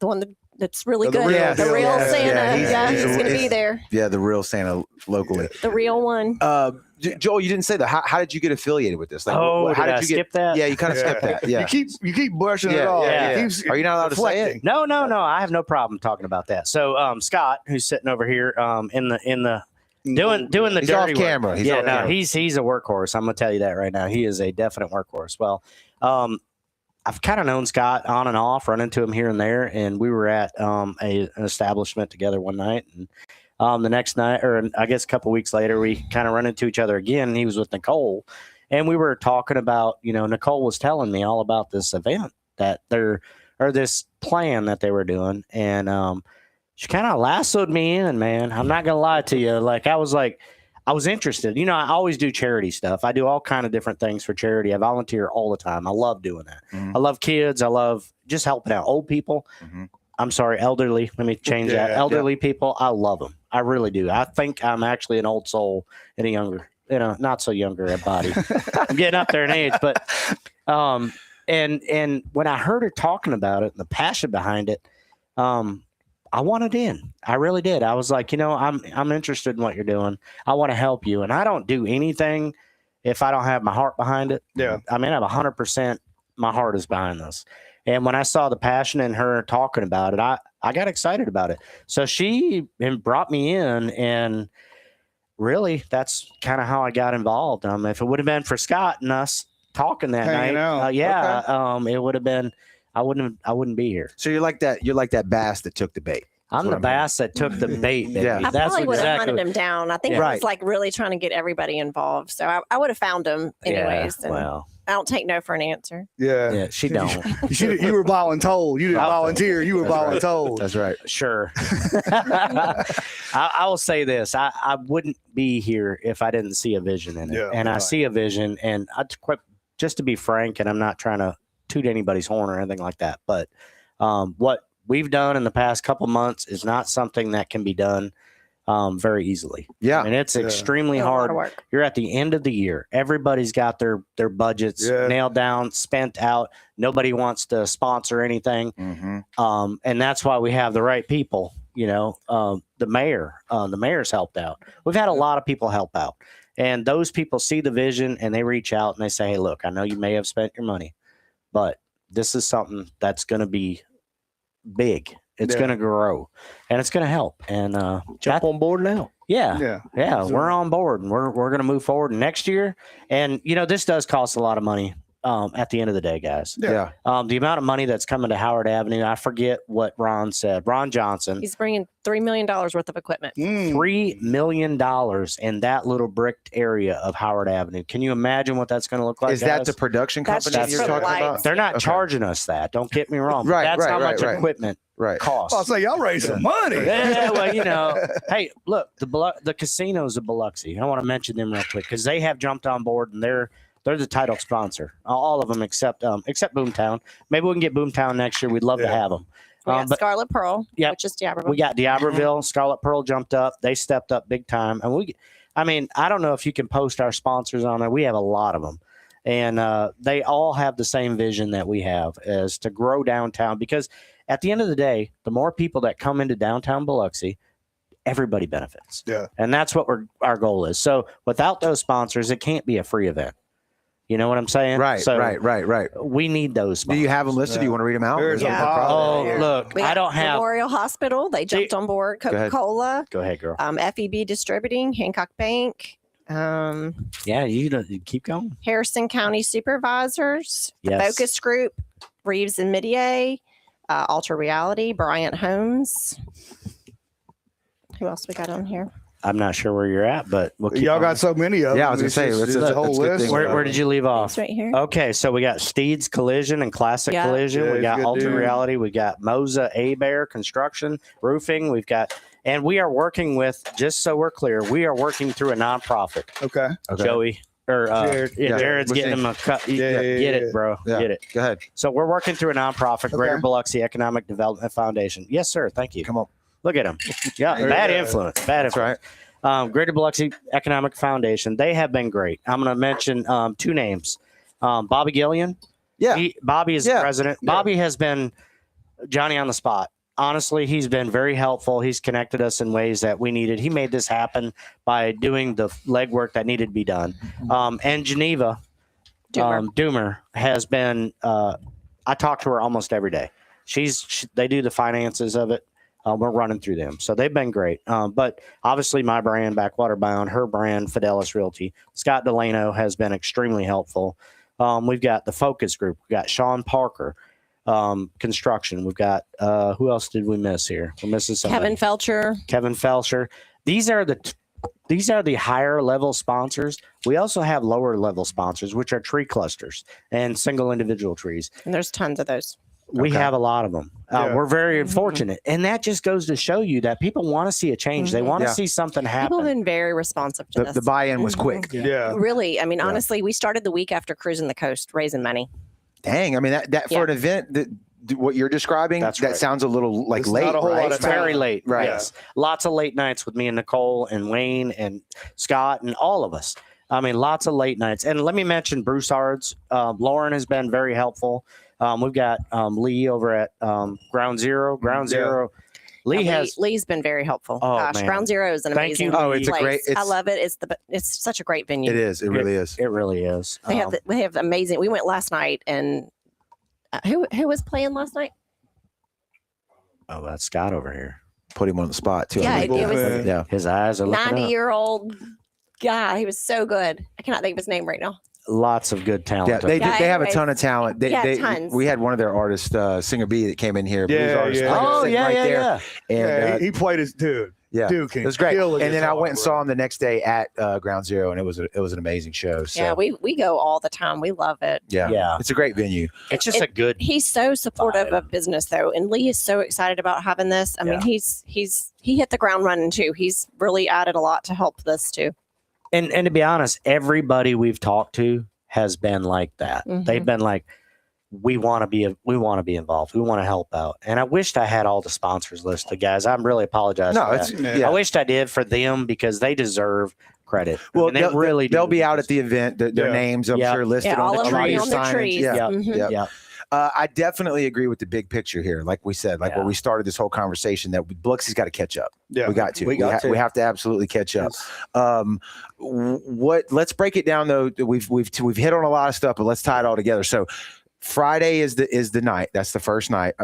one that's really good. The real Santa. He's going to be there. Yeah, the real Santa locally. The real one. Joel, you didn't say that. How did you get affiliated with this? Like, how did did I you skip that? Yeah, you kind of skipped that. Yeah. You keep brushing it off. Yeah. Are you not allowed to say it? No. I have no problem talking about that. So Scott, who's sitting over here in the doing the He's dirty off camera. work. He's off camera. He's a workhorse. I'm gonna tell you that right now. He is a definite workhorse. Well, I've kind of known Scott on and off, run into him here and there, and we were at an establishment together one night, and the next night, or I guess a couple weeks later, we kind of run into each other again. And he was with Nicole, and we were talking about, Nicole was telling me all about this event this plan that they were doing, and she kind of lassoed me in, man. I'm not gonna lie to you. I was interested. I always do charity stuff. I do all kind of different things for charity. I volunteer all the time. I love doing that. I love kids. I love just helping out old people. I'm sorry, elderly. Let me change that. Yeah, Elderly people, I love them. I really do. I think I'm actually an old soul in a younger, not so younger at body. I'm getting up there in age, but and when I heard her talking about it and the passion behind it, I wanted in. I really did. I was like, I'm interested in what you're doing. I want to help you, and I don't do anything if I don't have my heart behind it. Yeah. I mean, I have 100%. My heart is behind this. And when I saw the passion in her talking about it, I got excited about it. So she brought me in, and really, that's kind of how I got involved. If it would have been for Scott and us talking that Hanging night, out. it would have been. I wouldn't be here. So you're like that bass that took the bait. I'm the bass that took the bait, baby. Yeah. I That's probably would have exactly. hunted him down. I think Yeah. I Right. was like really trying to get everybody involved. So I would have found him anyways. Yeah, and well, I don't take no for an answer. yeah, she don't. You were voluntold. You didn't volunteer. You were voluntold. That's right. Sure. I will say this. I wouldn't be here if I didn't see a vision in it. Yeah, And I right. see a vision. And just to be frank, and I'm not trying to toot anybody's horn or anything like that, but what we've done in the past couple months is not something that can be done very easily. Yeah. And it's extremely A lot hard. of work. You're at the end of the year. Everybody's got their budgets Yeah. nailed down, spent out. Nobody wants to sponsor anything. Mm-hmm. And that's why we have the right people. The mayor's helped out. We've had a lot of people help out, and those people see the vision and they reach out and they say, hey, look, I know you may have spent your money, but this is something that's going to be big. It's going to grow and it's going to help. And Jump on board now. yeah, we're on board, and we're going to move forward next year. And this does cost a lot of money. At the end of the day, guys. Yeah. The amount of money that's coming to Howard Avenue, I forget what Ron said. Ron Johnson, He's bringing $3 million worth of equipment. $3 million in that little bricked area of Howard Avenue. Can you imagine what that's going to look like? Is that guys? the production That's company just you're for talking lights. about? They're not Okay. charging us that. Don't get me wrong. Right, That's right, how right, much right. equipment Right. costs. I'll say y'all raise some money. Yeah, well, hey, look, the casinos of Biloxi. I want to mention them real quick because they have jumped on board, and they're the title sponsor. All of them except Boomtown. Maybe we can get Boomtown next year. We'd love to have them. We got But Scarlet Pearl, Yep. which is D'Iberville. we got D'Iberville, Scarlet Pearl jumped up. They stepped up big time, and I don't know if you can post our sponsors on there. We have a lot of them, and they all have the same vision that we have, is to grow downtown. Because at the end of the day, the more people that come into downtown Biloxi, everybody benefits. Yeah. And that's what our goal is. So without those sponsors, it can't be a free event. You know what I'm saying? Right. So Right. we need those Do sponsors. you have them listed? Do you want to read them out? There's Or is a that pile. problem? Oh, Yeah. look, We got I don't have. Memorial Hospital. They jumped on board. Go ahead. Coca-Cola, Go ahead, girl. FEB Distributing, Hancock Bank, Yeah, you keep going. Harrison County Supervisors, Yes. Focus Group, Reeves and Midier, Alter Reality, Bryant Homes. Who else we got on here? I'm not sure where you're at, but we'll keep Y'all on. got so many of them. Yeah, I was gonna It's say, just- it's it's a a whole good list. thing. Where did you leave off? It's right here. Okay, so we got Steeds Collision and Classic Yeah. Collision. Yeah, We he's got a good Alter dude. Reality. We got Moza Bear Construction, Roofing. We've got, and we are working with, just so we're clear, we are working through a nonprofit. Okay. Okay. Joey, or Jared. yeah, Yeah. Jared's What's getting his him a cut. Yeah, Get it, bro. Yeah. Get it. Go ahead. So we're working through a nonprofit, Greater Okay. Biloxi Economic Development Foundation. Yes, sir. Thank you. Come on. Look at him. Yeah, There you bad go. influence. Bad That's influence. right. Greater Biloxi Economic Foundation. They have been great. I'm going to mention two names. Bobby Gillian. Yeah. Bobby is the Yeah. president. Yeah. Bobby has been Johnny on the spot. Honestly, he's been very helpful. He's connected us in ways that we needed. He made this happen by doing the legwork that needed to be done. And Geneva Doomer has been. I talk to her almost every day. They do the finances of it. We're running through them. So they've been great. But obviously my brand, Backwater Bound, her brand, Fidelis Realty. Scott Delano has been extremely helpful. We've got the Focus Group. We've got Sean Parker, Construction. We've got, who else did we miss here? We're missing somebody. Kevin Felcher. These are the higher level sponsors. We also have lower level sponsors, which are tree clusters and single individual trees. And there's tons of those. We Okay. have a lot of them. Yeah. We're very fortunate. And that just goes to show you that people want to see a change. They want to Yeah. see something People have happen. been very responsive to this. The buy-in was quick. Yeah. Really, I mean, honestly, we started the week after cruising the coast, raising money. Dang. I mean, that for Yeah. an event what you're describing, That's that right. sounds a little like It's late, not a whole right? lot of It's very late. Right. Yes. Lots of late nights with me and Nicole and Wayne and Scott and all of us. I mean, lots of late nights. And let me mention Broussard's. Lauren has been very helpful. We've got Lee over at Ground Zero. Ground Zero. Lee's been very helpful. Oh, Gosh, man. Ground Zero is an Thank amazing you, Oh, it's a place. great- I love it. It's such a great venue. It is. It really is. It really is. They have amazing. We went last night, and who was playing last night? Oh, that's Scott over here. Put him on the spot too. Yeah, I think. it was Yeah. His eyes are looking up. 90-year-old guy. He was so good. I cannot think of his name right now. Lots of good talent. Yeah, they Yeah, have a anyways. ton of talent. Tons. We had one of their artists, Singer B, that came in here. Yeah, blues artist, yeah. Oh, sitting yeah, right yeah, there. yeah. And Yeah, he played his dude. yeah, Dude can it was great. kill a And then I guitar, went and bro. saw him the next day at Ground Zero, and it was an amazing show. So Yeah, we go all the time. We love it. yeah, Yeah. it's a great venue. It's just a good. He's so supportive Vibe. of business though, and Lee is so excited about having this. I mean, he hit the ground running too. He's really added a lot to help this too. And to be honest, everybody we've talked to has been like that. Mhm. They've been like, we want to be involved. We want to help out. And I wished I had all the sponsors listed, guys. I'm really apologize. No, for it's that. yeah. I wished I did for them because they deserve credit. Well, I mean, they really do. they'll be out at the event. Their Yeah. names, I'm Yeah. sure, listed Yeah, on all the of them trees. on the signage. trees. Yeah. Mhm. Yeah. Yeah. I definitely agree with the big picture here. Like we said, like when Yeah. we started this whole conversation, that Biloxi's got to catch up. Yeah. We got to. We got to. We have to absolutely catch up. Let's break it down though. We've hit on a lot of stuff, but let's tie it all together. So Friday is the night. That's the first night,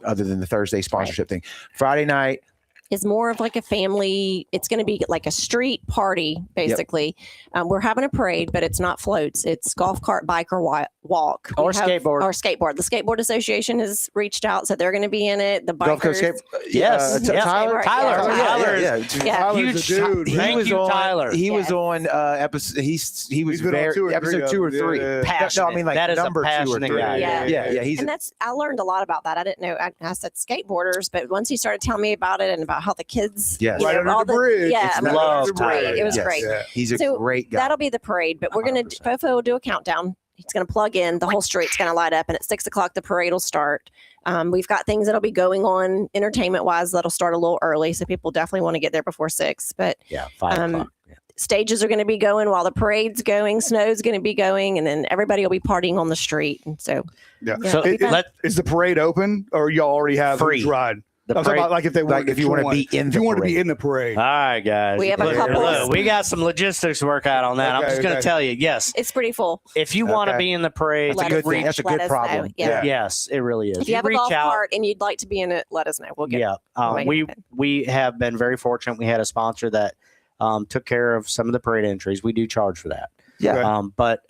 other than the Thursday sponsorship thing. Friday night. Is more of like a family. It's going to be like a street party, basically. We're having a parade, but it's not floats. It's golf cart, bike, or walk. Or We have- skateboard. Or skateboard. The skateboard association has reached out, so they're going to be in it. The Gulf Coast bikers. Yes. Yeah. Tyler. Tyler. Yeah. Tyler. Yeah. Yeah. Tyler's Huge a dude. He Thank was you, on. Tyler. He was Yes. on episode. He was He's been on very 2 or 3 episode of 2 or them. 3. Yeah. Passionate. No, I mean like that is number a 2 or passionate 3. guy. Yeah. He's And I learned a lot about that. I didn't know. I said skateboarders, but once he started teling me about it and about how the kids, Yes. you Right know, under all the bridge. yeah, It's I mean, love it was great. Tyler. It was Yes. great. Yeah. He's a So great guy. That'll be the parade, but we're going to, 100%. Fofo will do a countdown. He's going to plug in. The whole street's going to light up, and at 6:00 the parade will start. We've got things that'll be going on entertainment wise that'll start a little early, so people definitely want to get there before 6. But Yeah. 5 o'clock. Yeah. stages are going to be going while the parade's going. Snow's going to be going, and then everybody will be partying on the street. And so, Yeah. Yeah. So it'll be fun. Is the parade open, or y'all already have Free. who's ride? The I was talking parade- about like if they Like want, if you want to be in if the you want to be parade. in the parade. All right, guys. We have a Look, couple- look, we got some logistics to work out on that. I'm Okay, just going to okay. tell you, yes, it's pretty full. if you want to Okay. be in the parade, That's a good thing. That's a Let good us problem. know. Yeah. yes, it really is. If you have a reach golf out, cart and you'd like to be in it, let us know. We'll get yeah, make it we happen. we have been very fortunate. We had a sponsor that took care of some of the parade entries. We do charge for that. Yeah. Okay. But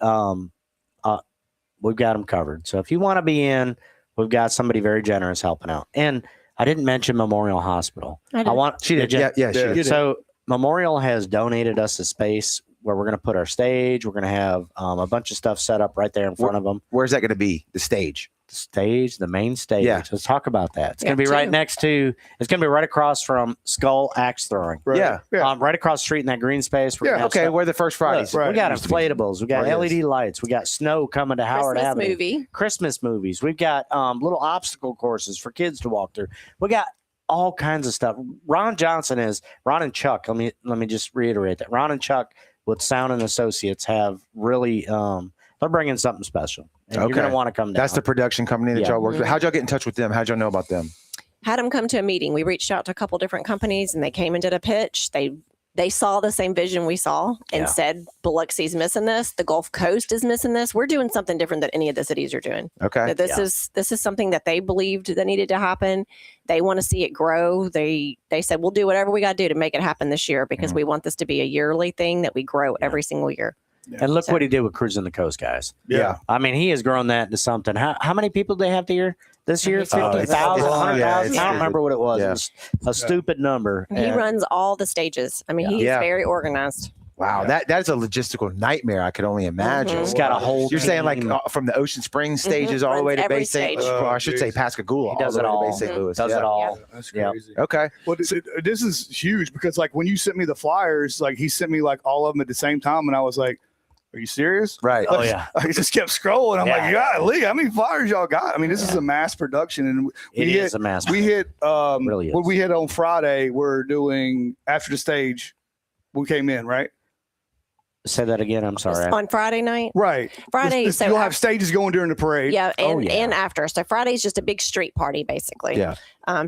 we've got them covered. So if you want to be in, we've got somebody very generous helping out. And I didn't mention Memorial Hospital. I did. want She did. you? Yeah, she Yeah. did. So Memorial has donated us a space where we're going to put our stage. We're going to have a bunch of stuff set up right there in front of them. Where's that going to be? The stage. The stage, the main stage. Yeah. Let's talk about that. It's Yeah, going to be right two. next to. It's going to be right across from Skull Axe Throwing. Right. Yeah. Yeah. Right across the street in that green space. We're Yeah, gonna have Okay, stuff. where the first Fridays. Look, Right. we got Used to be. inflatables. We got Where it LED lights. We got snow coming to Howard Christmas Avenue. movie. Christmas movies. We've got little obstacle courses for kids to walk through. We got all kinds of stuff. Ron and Chuck. Let me just reiterate that Ron and Chuck with Sound and Associates have really they're bringing something special. And you're Okay. going to want to come down. That's the production company that Yeah. y'all worked with. How'd y'all get in touch with them? How'd y'all know about them? Had them come to a meeting. We reached out to a couple different companies, and they came and did a pitch. They saw the same vision we saw and Yeah. said, Biloxi's missing this. The Gulf Coast is missing this. We're doing something different than any of the cities are doing. Okay. That this is something that they believed that needed to happen. They want to see it grow. They said, we'll do whatever we got to do to make it happen this year because we want this to be a yearly thing that we grow every single year. and look So- what he did with Cruising the Coast, guys. Yeah. I mean, he has grown that into something. How many people do they have this year? It's 50,000, it's- yeah, 100,000? it's I don't remember what it was. Yeah. It was a stupid number. He And- runs all the stages. I mean, he's Yeah. very organized. Wow, that's a logistical nightmare. I could only imagine. Mhm. He's got a whole You're saying like team. from the Ocean Springs stages all the Runs way to every Bay St. stage. Well, I should say geez. Pascagoula. He does all it the way all. to Bay St. Louis. Does Yeah. it all. That's Yeah. crazy. Okay. Well, this is huge because like when you sent me the flyers, like he sent me like all of them at the same time, and I was like, are you serious? Right. Oh yeah, I just kept scrolling. I'm Yeah. like, golly, how many flyers y'all got? I mean, this is a mass production, and it is a mass. we hit Really is. what we hit on Friday. We're doing after the stage. We came in, right? Say that again. I'm sorry. On Friday night. Right. Friday. So you'll have stages going during the parade. yeah, and yeah. and after. So Friday's just a big street party, basically. Yeah.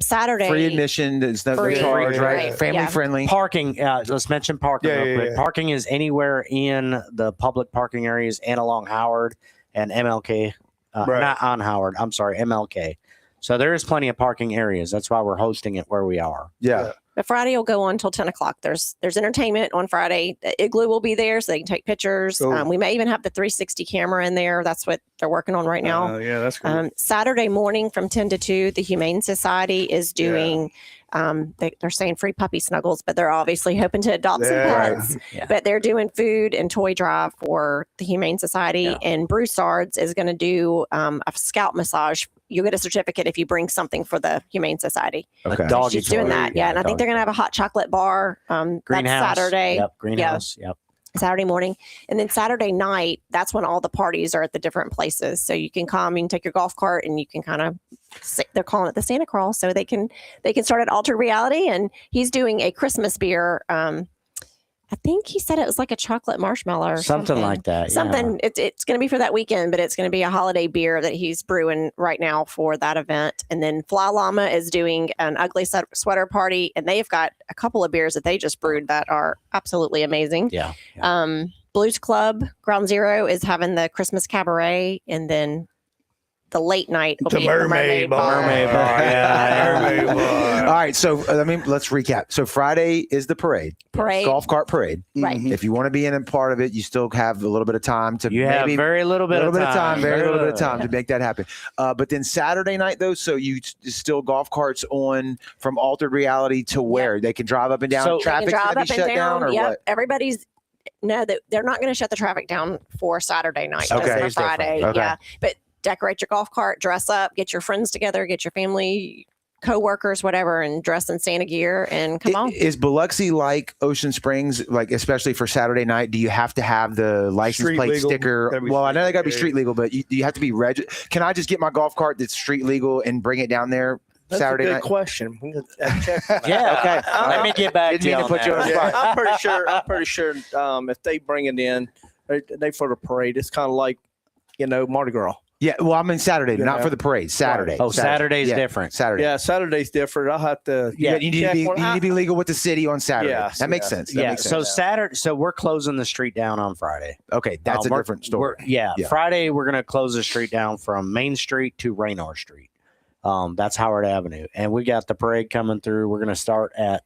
Saturday. Free admission. There's no Free, charge, right? right, Family yeah. friendly. Parking. Let's mention parking Yeah, real yeah, quick. yeah. Parking is anywhere in the public parking areas and along Howard and MLK. Right. Not on Howard. I'm sorry, MLK. So there is plenty of parking areas. That's why we're hosting it where we are. Yeah. But Friday will go on until 10 o'clock. There's entertainment on Friday. The Igloo will be there so they can take pictures. Cool. We may even have the 360 camera in there. That's what they're working on right now. Yeah, that's cool. Saturday morning from 10 to 2, the Humane Society is doing, they're saying free puppy snuggles, but they're obviously hoping to adopt some Yeah. pets. Yeah. But they're doing food and toy drive for the Humane Society. Yeah. And Broussard's is going to do a scalp massage. You get a certificate if you bring something for the Humane Society. Okay. Doggy She's doing toy. that. Yeah. And I think they're going to have a hot chocolate bar. Greenhouse. That's Saturday. Yep. Greenhouse. Yep. Saturday morning. And then Saturday night, that's when all the parties are at the different places. So you can come, you can take your golf cart and you can kind of, they're calling it the Santa Crawl. So they can start at Altered Reality. And he's doing a Christmas beer. I think he said it was like a chocolate marshmallow or Something like that. Yeah. something. It's going to be for that weekend, but it's going to be a holiday beer that he's brewing right now for that event. And then Fly Llama is doing an ugly sweater party, and they've got a couple of beers that they just brewed that are absolutely amazing. Yeah. Blues Club Ground Zero is having the Christmas cabaret, and then the late night will The be at the Mermaid Bar. Mermaid Bar. Yeah. Mermaid Bar. All right. So let's recap. So Friday is the parade. Parade. Golf cart parade. Right. Mhm. If you want to be in a part of it, you still have a little bit of time to You have maybe very little bit of time. very little bit of time to make that happen. But then Saturday night, though, so you still golf carts on from Altered Reality to where they can drive up and down. So- They can Traffic's drive going to up be and shut down. down, or Yep. what? Everybody's they're not going to shut the traffic down for Saturday night. Just Okay. for It's different. Friday. Okay. Yeah, but decorate your golf cart, dress up, get your friends together, get your family, co-workers, whatever, and dress in Santa gear and come on. Is Biloxi like Ocean Springs, like especially for Saturday night? Do you have to have the license Street plate legal. sticker? Gotta be Well, I know they got to be street street legal, but do you have to be Can I just get my golf cart that's street legal and bring it down there That's Saturday a good night? question. We can check on that. Yeah. Okay. Let me get back Didn't to you mean on to put you that. on the Yeah, spot. I'm pretty sure if they bring it in, they for the parade. It's kind of like, Mardi Gras. Yeah, well, I mean Saturday, Yeah. not for the parade. Saturday. Oh, Saturday's Yeah, different. Saturday. Yeah, Saturday's different. I'll have to. You need to check be on- you need to be legal with the city on Saturday. Yeah, that makes yeah. sense. That Yeah. makes So sense. Saturday. So we're closing the street down on Friday. Okay, that's a We're- different story. Yeah, Yeah. Friday we're going to close the street down from Main Street to Raynor Street. That's Howard Avenue, and we got the parade coming through. We're going to start at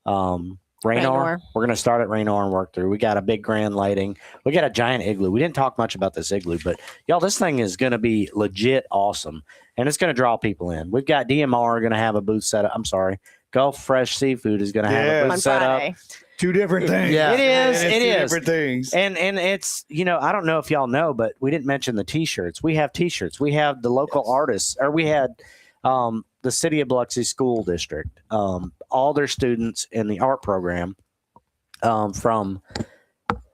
Raynor. Raynor. We're going to start at Raynor and work through. We got a big grand lighting. We got a giant igloo. We didn't talk much about this igloo, but y'all, this thing is going to be legit awesome, and it's going to draw people in. We've got DMR going to have a booth set up. I'm sorry, Gulf Fresh Seafood is going to have a Yeah. booth On set up. Friday. Two different things. Yeah. It is. It's It two is. different things. And it's, I don't know if y'all know, but we didn't mention the t-shirts. We have t-shirts. We have the local artists, or we had the City of Biloxi School District, all their students in the art program from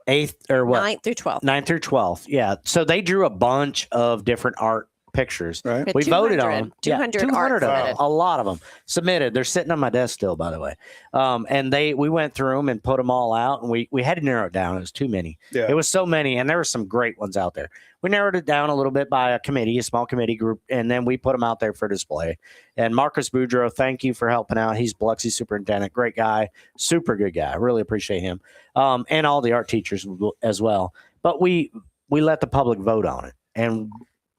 8th or what? 9th through 12th. 9th through 12th. Yeah. So they drew a bunch of different art pictures. Right. Had We voted 200 on them. 200 200 art of them. submitted. A lot of them submitted. They're sitting on my desk still, by the way. And we went through them and put them all out, and we had to narrow it down. It was too many. Yeah. It was so many, and there were some great ones out there. We narrowed it down a little bit by a small committee group, and then we put them out there for display. And Marcus Boudreau, thank you for helping out. He's Biloxi superintendent, great guy, super good guy. I really appreciate him, and all the art teachers as well. But we let the public vote on it, and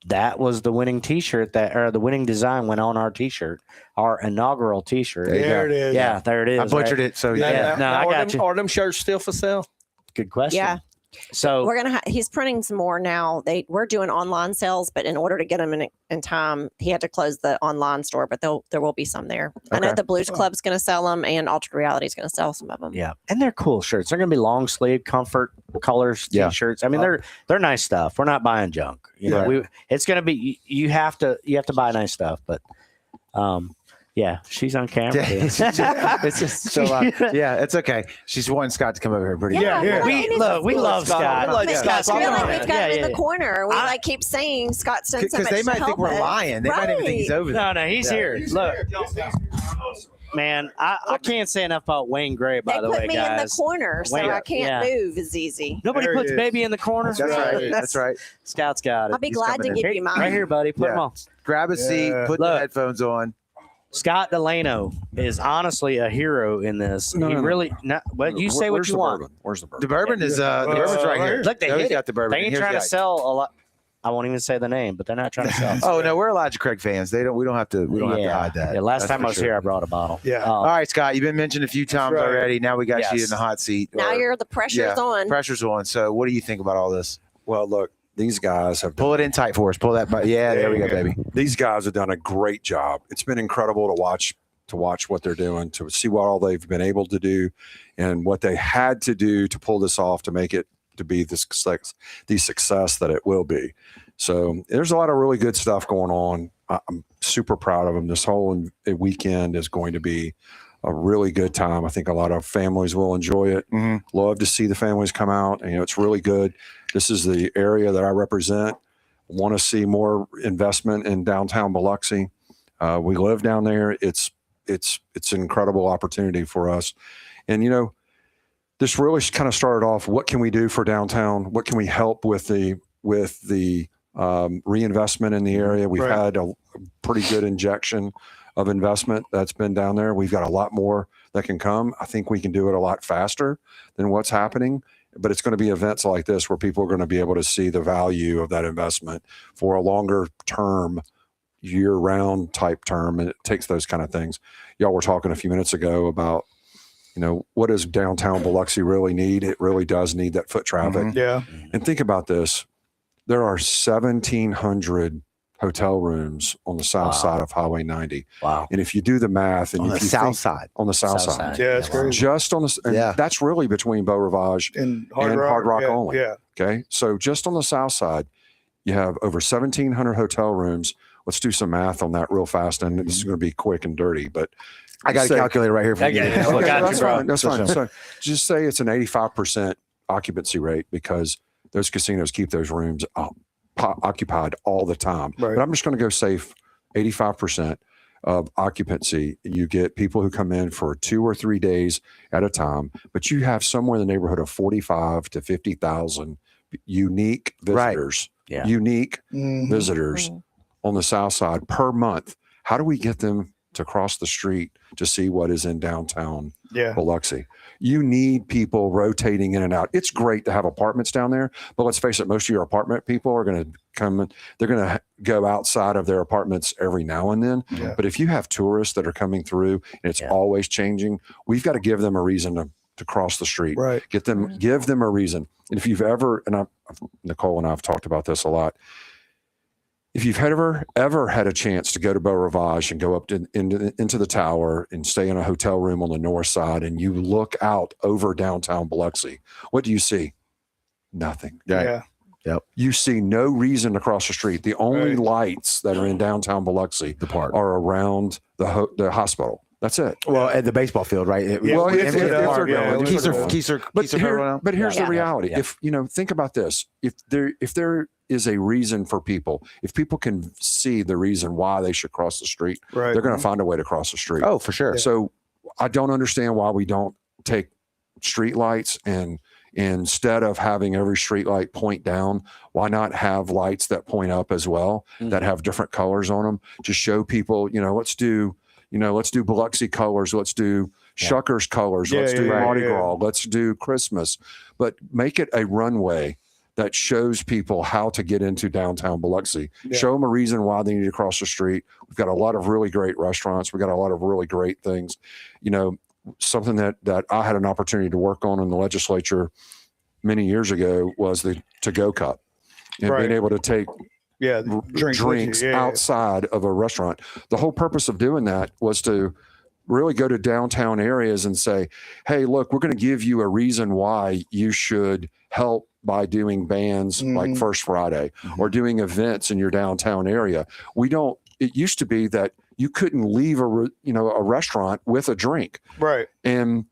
that was the winning T-shirt the winning design went on our T-shirt, our inaugural T-shirt. There you There go. it is. Yeah, there it is. I butchered right? it, so Yeah. yeah. No, I got you. Are them shirts still for sale? Good question. Yeah. So We're gonna. He's printing some more now. We're doing online sales, but in order to get them in time, he had to close the online store. But there will be some there. I know Okay. the Blues Club's going to sell them, and Altered Reality is going to sell some of them. yeah, and they're cool shirts. They're going to be long sleeve, comfort colors Yeah. T-shirts. I mean, they're nice stuff. We're not buying junk. You know, Right. it's going to be you have to buy nice stuff. But Yeah, she's on camera. it's just so yeah, it's okay. She's wanting Scott to come over here pretty Yeah, bad. We love Scott. We like Scott. Scott. I feel like we've got Yeah, him in yeah. the corner. We like keep saying Scott's done so Because much they to might think help we're us. lying. They might even think he's over there. No, he's here. Look, man, I can't say enough about Wayne Gray. By They the put way, me in the guys, corner, so Wait, I can't yeah. move as easy. Nobody There he puts is. baby in the corner. That's right. That's right. Scout's got it. I'll be He's glad to coming in. give you mine. Right here, buddy. Put Yeah. him on. Grab a seat, Yeah. put the Look. headphones on. Scott Delano is honestly a hero in this. No, he no, no. really. Well, you say what Where's you the want. bourbon? Where's the bourbon? The bourbon is the bourbon's right here. Look, they Joey's hit got it. the bourbon. They ain't Here's trying the to ice. sell a lot. I won't even say the name, but they're not trying to sell. Oh no, we're Elijah Craig fans. They don't. We don't have to. We don't have to hide that. Yeah, last That's time for I was sure. here, I brought a bottle. Yeah. All right, Scott. You've been mentioned a few times right. already. Now we got you Yes. in the hot seat. Now the pressure's on. Pressure's on. So, what do you think about all this? Well, look, these guys have Pull it in tight for us. Pull that. Yeah, there we go, baby. these guys have done a great job. It's been incredible to watch what they're doing, to see what all they've been able to do, and what they had to do to pull this off to make it to be the success that it will be. So there's a lot of really good stuff going on. I'm super proud of them. This whole weekend is going to be a really good time. I think a lot of families will enjoy it. Mm-hmm. Love to see the families come out. And, it's really good. This is the area that I represent. Want to see more investment in downtown Biloxi. We live down there. It's an incredible opportunity for us. And, this really kind of started off, what can we do for downtown? What can we help with the reinvestment in the area? We've Right. had a pretty good injection of investment that's been down there. We've got a lot more that can come. I think we can do it a lot faster than what's happening, but it's going to be events like this where people are going to be able to see the value of that investment for a longer term, year-round type term, and it takes those kind of things. Y'all were talking a few minutes ago about, what does downtown Biloxi really need? It really does need that foot traffic. Mhm. Yeah. And think about this. There are 1,700 hotel rooms on the south side of Highway 90. Wow. And if you do the math, and On if the you south think- side. on the south side, Yeah, it's crazy. just on the, and Yeah. that's really between Beau Rivage. And And Hard Rock yeah, only. Yeah. Okay. So just on the south side, you have over 1,700 hotel rooms. Let's do some math on that real fast. And this is going to be quick and dirty, but I got a say- calculator right here for you. Okay. Okay, Look at that's you, bro. fine. That's fine. So just say it's an 85% occupancy rate because those casinos keep those rooms occupied all the time. Right. But I'm just going to go safe 85% of occupancy. You get people who come in for 2 or 3 days at a time, but you have somewhere in the neighborhood of 45 to 50,000 unique Right. visitors, Yeah. unique Mhm. visitors on the south side per month. How do we get them to cross the street to see what is in downtown Yeah. Biloxi? You need people rotating in and out. It's great to have apartments down there, but let's face it, most of your apartment people are going to come, they're going to go outside of their apartments every now and then. Yeah. But if you have tourists that are coming through and it's Yeah. always changing, we've got to give them a reason to cross the street. Right. Give them a reason. And if you've ever, and Nicole and I have talked about this a lot, if you've ever had a chance to go to Beau Rivage and go up into the tower and stay in a hotel room on the north side and you look out over downtown Biloxi, what do you see? Nothing. Yeah. You see no reason to cross the street. The only Right. lights that are in downtown Biloxi The park. are around the hospital. That's it. Well, at the baseball field, right? Yeah, Well, if if they're they're going, going, But here's Yeah. the reality. Yeah. If think about this. If there is a reason for people, if people can see the reason why they should cross the street, Right. they're going to find a way to cross the street. Oh, for sure. So I don't understand why we don't take street lights and instead of having every street light point down, why not have lights that point up as well, that have different colors on them to show people, let's do Biloxi colors. Let's do Shuckers colors. Yeah, Let's do yeah, Mardi yeah. Gras. Let's do Christmas, but make it a runway that shows people how to get into downtown Biloxi. Yeah. Show them a reason why they need to cross the street. We've got a lot of really great restaurants. We've got a lot of really great things. Something that I had an opportunity to work on in the legislature many years ago was the to-go cup and Right. being able to take Yeah. drinks Yeah. outside of a restaurant. The whole purpose of doing that was to really go to downtown areas and say, hey, look, we're going to give you a reason why you should help by doing bands like First Friday or doing events in your downtown area. It used to be that you couldn't leave a restaurant with a drink. Right. And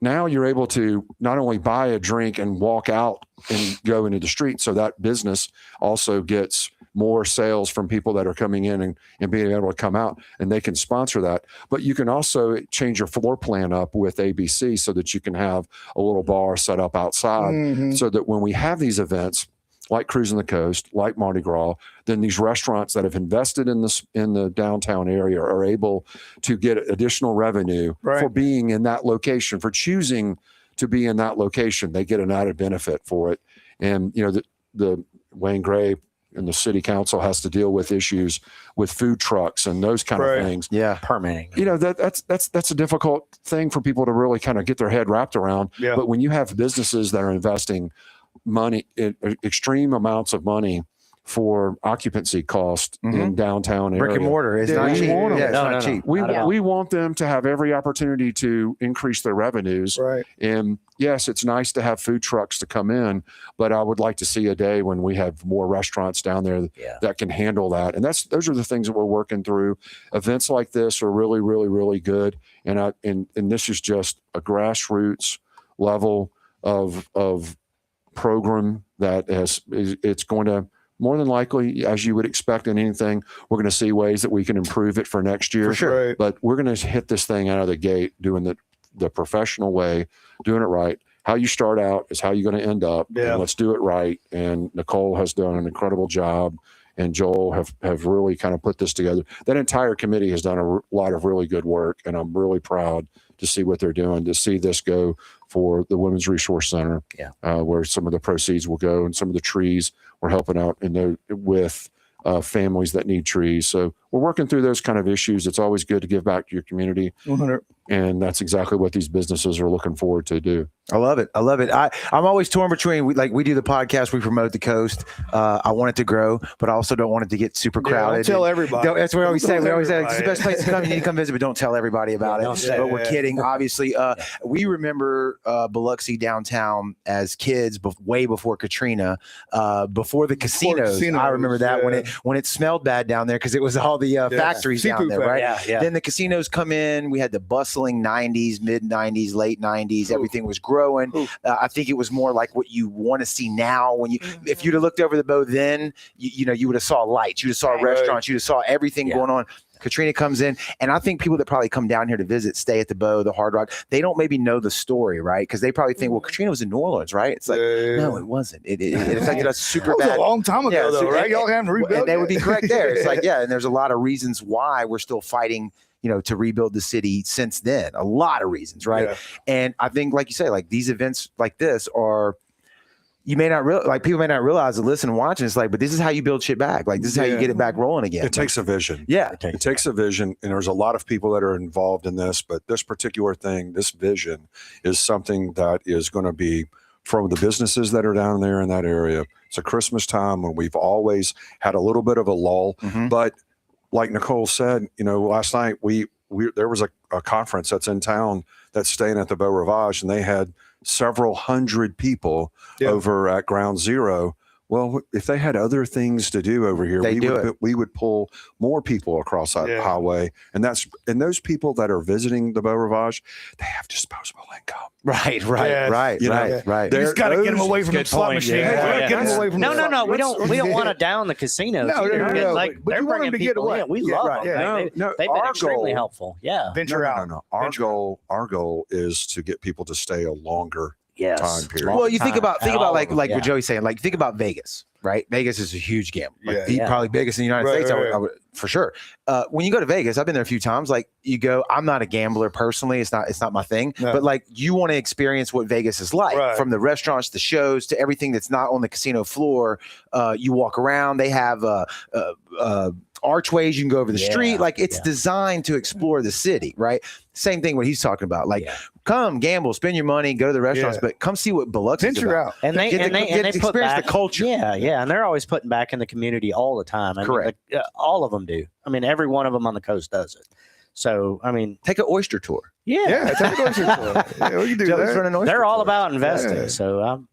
now you're able to not only buy a drink and walk out and go into the street. So that business also gets more sales from people that are coming in and being able to come out, and they can sponsor that. But you can also change your floor plan up with ABC so that you can have a little bar set up outside, so that when we have these events like Cruising the Coast, like Mardi Gras, then these restaurants that have invested in the downtown area are able to get additional revenue for being in that location, for choosing to be in that location. They get an added benefit for it. And the Wayne Gray and the city council has to deal with issues with food trucks and those kind of things. Yeah, permitting. That's a difficult thing for people to really kind of get their head wrapped around. Yeah. But when you have businesses that are investing money, extreme amounts of money for occupancy cost in downtown area, brick and mortar is not cheap. want 'em. Yeah, it's not cheap. We want them to have every opportunity to increase their revenues. Right. And yes, it's nice to have food trucks to come in, but I would like to see a day when we have more restaurants down there that can handle that. And those are the things that we're working through. Events like this are really, really, really good. And this is just a grassroots level of program that it's going to, more than likely, as you would expect in anything, we're going to see ways that we can improve it for next year. For sure. Right. But we're going to hit this thing out of the gate doing the professional way, doing it right. How you start out is how you're going to end up. Yeah. And let's do it right. And Nicole has done an incredible job, and Joel have really kind of put this together. That entire committee has done a lot of really good work, and I'm really proud to see what they're doing, to see this go for the Women's Resource Center, where some of the proceeds will go, and some of the trees we're helping out with families that need trees. So we're working through those kind of issues. It's always good to give back to your community. 100. And that's exactly what these businesses are looking forward to do. I love it. I'm always torn between, we do the podcast, we promote the coast. I want it to grow, but I also don't want it to get super crowded. Don't tell everybody. That's what we always say. We always say it's the Everybody. best place to come. You need to come visit, but don't tell everybody about don't it. say But we're it. kidding. Obviously, we remember Biloxi downtown as kids, way before Katrina, before the casinos. I remember that when it smelled bad down there because it was all the factories down Seafood there, right? Yeah. Then the casinos come in. We had the bustling 90s, mid 90s, late 90s. Everything was growing. I think it was more like what you want to see now. When if you'd have looked over the bow then, you would have saw lights, you'd have saw restaurants, you'd have saw everything going on. Katrina comes in, and I think people that probably come down here to visit, stay at the Bow, the Hard Rock, they don't maybe know the story, right? Because they probably think, well, Katrina was in New Orleans, right? It's like, no, it wasn't. It affected us super That was bad. a long time ago, though, right? Y'all haven't rebuilt And they would be it. correct there. It's like, and there's a lot of reasons why we're still fighting, to rebuild the city since then. A lot of reasons, right? Yeah. And I think, like you say, like these events like this are, you may not people may not realize and listen and watch, and it's like, but this is how you build shit back. Like this is how you get it back rolling again. It takes a vision. Yeah. It takes a vision, and there's a lot of people that are involved in this, but this particular thing, this vision is something that is going to be from the businesses that are down there in that area. It's a Christmas time when we've always had a little bit of a lull, but like Nicole said, last night there was a conference that's in town that's staying at the Beau Rivage, and they had several hundred people over at Ground Zero. Well, if they had other things to do over here, we would pull more people across that highway. And those people that are visiting the Beau Rivage, they have disposable income. Right. You just got to get them away from the slot machine. Yeah. Get them away from No. We don't want to down the casinos. No. Like But they're you want bringing them to get people away. in. We love them. They've been extremely helpful. Yeah. Venture out. No. Our goal is to get people to stay a longer time period. Well, you think about like Yeah. what Joey's saying. Like think about Vegas, right? Vegas is a huge gamble. Like Yeah. probably biggest in the United States. I would for sure. When you go to Vegas, I've been there a few times. Like you go, I'm not a gambler personally. It's not my thing. No. But like you want to experience what Vegas is like, from the restaurants, the shows, to everything that's not on the casino floor. You walk around. They have archways. You can go over the street. Like it's designed to explore the city, right? Same thing what he's talking about. Like come gamble, spend your money, go to the restaurants, but come see what Biloxi is about. out. And they experience put back the culture. Yeah, and they're always putting back in the community all the time. Correct. All of them do. I mean, every one of them on the coast does it. So, I mean, Take an oyster tour. Yeah, take a grocery store. Yeah, we can do Joey's that. running oyster they're all tours. about investing. Yeah. So,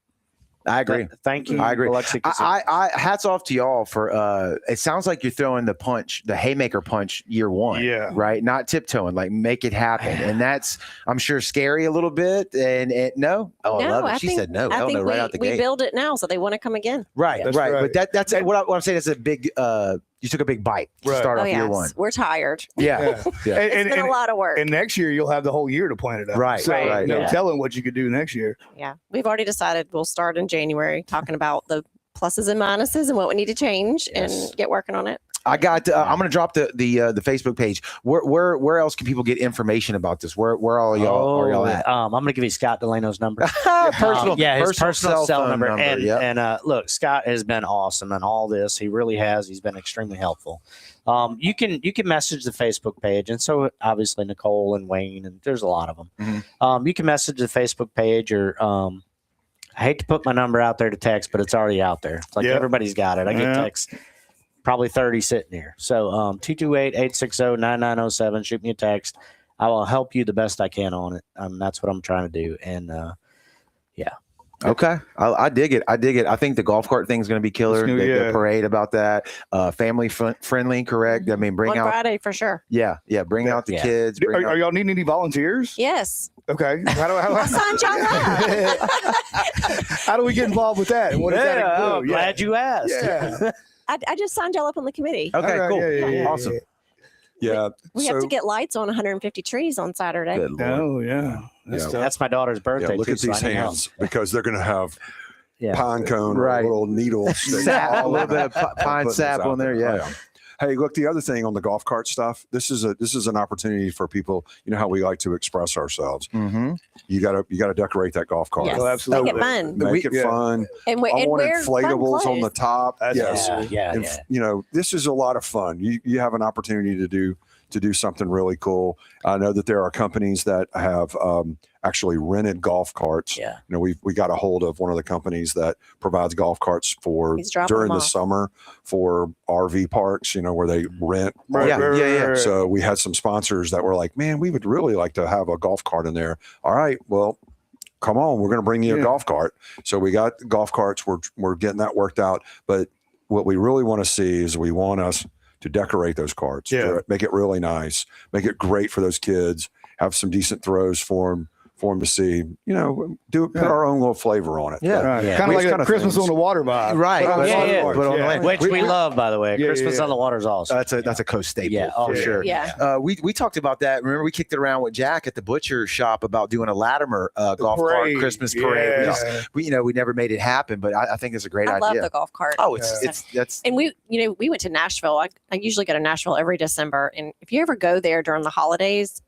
I agree. Thank you. I agree. Biloxi I hats off to y'all for it sounds like you're throwing the punch, the haymaker punch year one. Yeah. Right. Not tiptoeing, like make it happen. And that's, I'm sure, scary a little bit. And no. Oh, I love it. She said no. Hell no, right out the gate. We build it now, so they want to come again. Right. That's Right. right. But that's what I'm saying is a big, you took a big bite to Right. start Oh off year yes, one. we're tired. Yeah. Yeah. It's been a lot of work. And next year you'll have the whole year to plan it out. Right, So, right, no yeah. telling what you could do next year. Yeah, we've already decided we'll start in January talking about the pluses and minuses and what we need to change and get working on it. I got. I'm going to drop the Facebook page. Where else can people get information about this? Where are y'all at? I'm going to give you Scott Delano's number. Personal, his personal cell phone number. And, yep. and look, Scott has been awesome in all this. He really has. He's been extremely helpful. You can message the Facebook page, and so obviously Nicole and Wayne, and there's a lot of them. Mm-hmm. You can message the Facebook page, or I hate to put my number out there to text, but it's already out there. It's like everybody's got it. I get texts. Probably 30 sitting here. So 228-860-9907. Shoot me a text. I will help you the best I can on it. That's what I'm trying to do. And Okay, I dig it. I think the golf cart thing is going to be killer. The parade about that, family friendly, correct? I mean, bring On out Friday for sure. Yeah, bring out the kids. Are y'all needing any volunteers? Yes. Okay. I'll sign y'all up. How do we get involved with that? And what does that include? I'm glad you asked. Yeah. I just signed y'all up on the committee. Okay, All right, cool, yeah. awesome. Yeah. We have to get lights on 150 trees on Saturday. Good Lord. Oh, yeah. That's tough. That's my daughter's birthday. Yeah, look too, at so these I need help. hands because they're going to have Yeah. pine cone or Right. little needle sticks Sap, a all little over bit of it. pine Putting sap this out on there. there. Yeah. Hey, look, the other thing on the golf cart stuff, this is an opportunity for people. You know how we like to express ourselves. Mm-hmm. You gotta decorate that golf cart. Yes. Oh, absolutely. Make it fun. Make it fun. And, I want wear fun inflatables on the clothes. top. Yes. Yeah. And, you know, this is a lot of fun. You have an opportunity to do something really cool. I know that there are companies that have actually rented golf carts. Yeah. You know, we got a hold of one of the companies that provides golf carts for He's dropping during them the off. summer for RV parks, you know, where they rent. Yeah. So we had some sponsors that were like, man, we would really like to have a golf cart in there. All right, well, come on, we're going to bring you a golf cart. So we got golf carts. We're getting that worked out. But what we really want to see is we want us to decorate those carts. Yeah. Make it really nice. Make it great for those kids. Have some decent throws for them to see. You know, put our own little flavor on it. Yeah. Right. Yeah. Kind of These like kind a of Christmas things. on the water vibe. Right. Put on the Yeah, water yeah. vibe. Put on the land. Which we love, by the way. Yeah, Christmas yeah. on the water is awesome. That's a coast staple. Yeah, oh, for yeah. sure. Yeah. We talked about that. Remember, we kicked it around with Jack at the butcher shop about doing a Latimer golf cart parade. Christmas parade. Yeah. We never made it happen, but I think it's a great I love idea. the golf cart. Oh, that's And we went to Nashville. I usually go to Nashville every December. And if you ever go there during the holidays,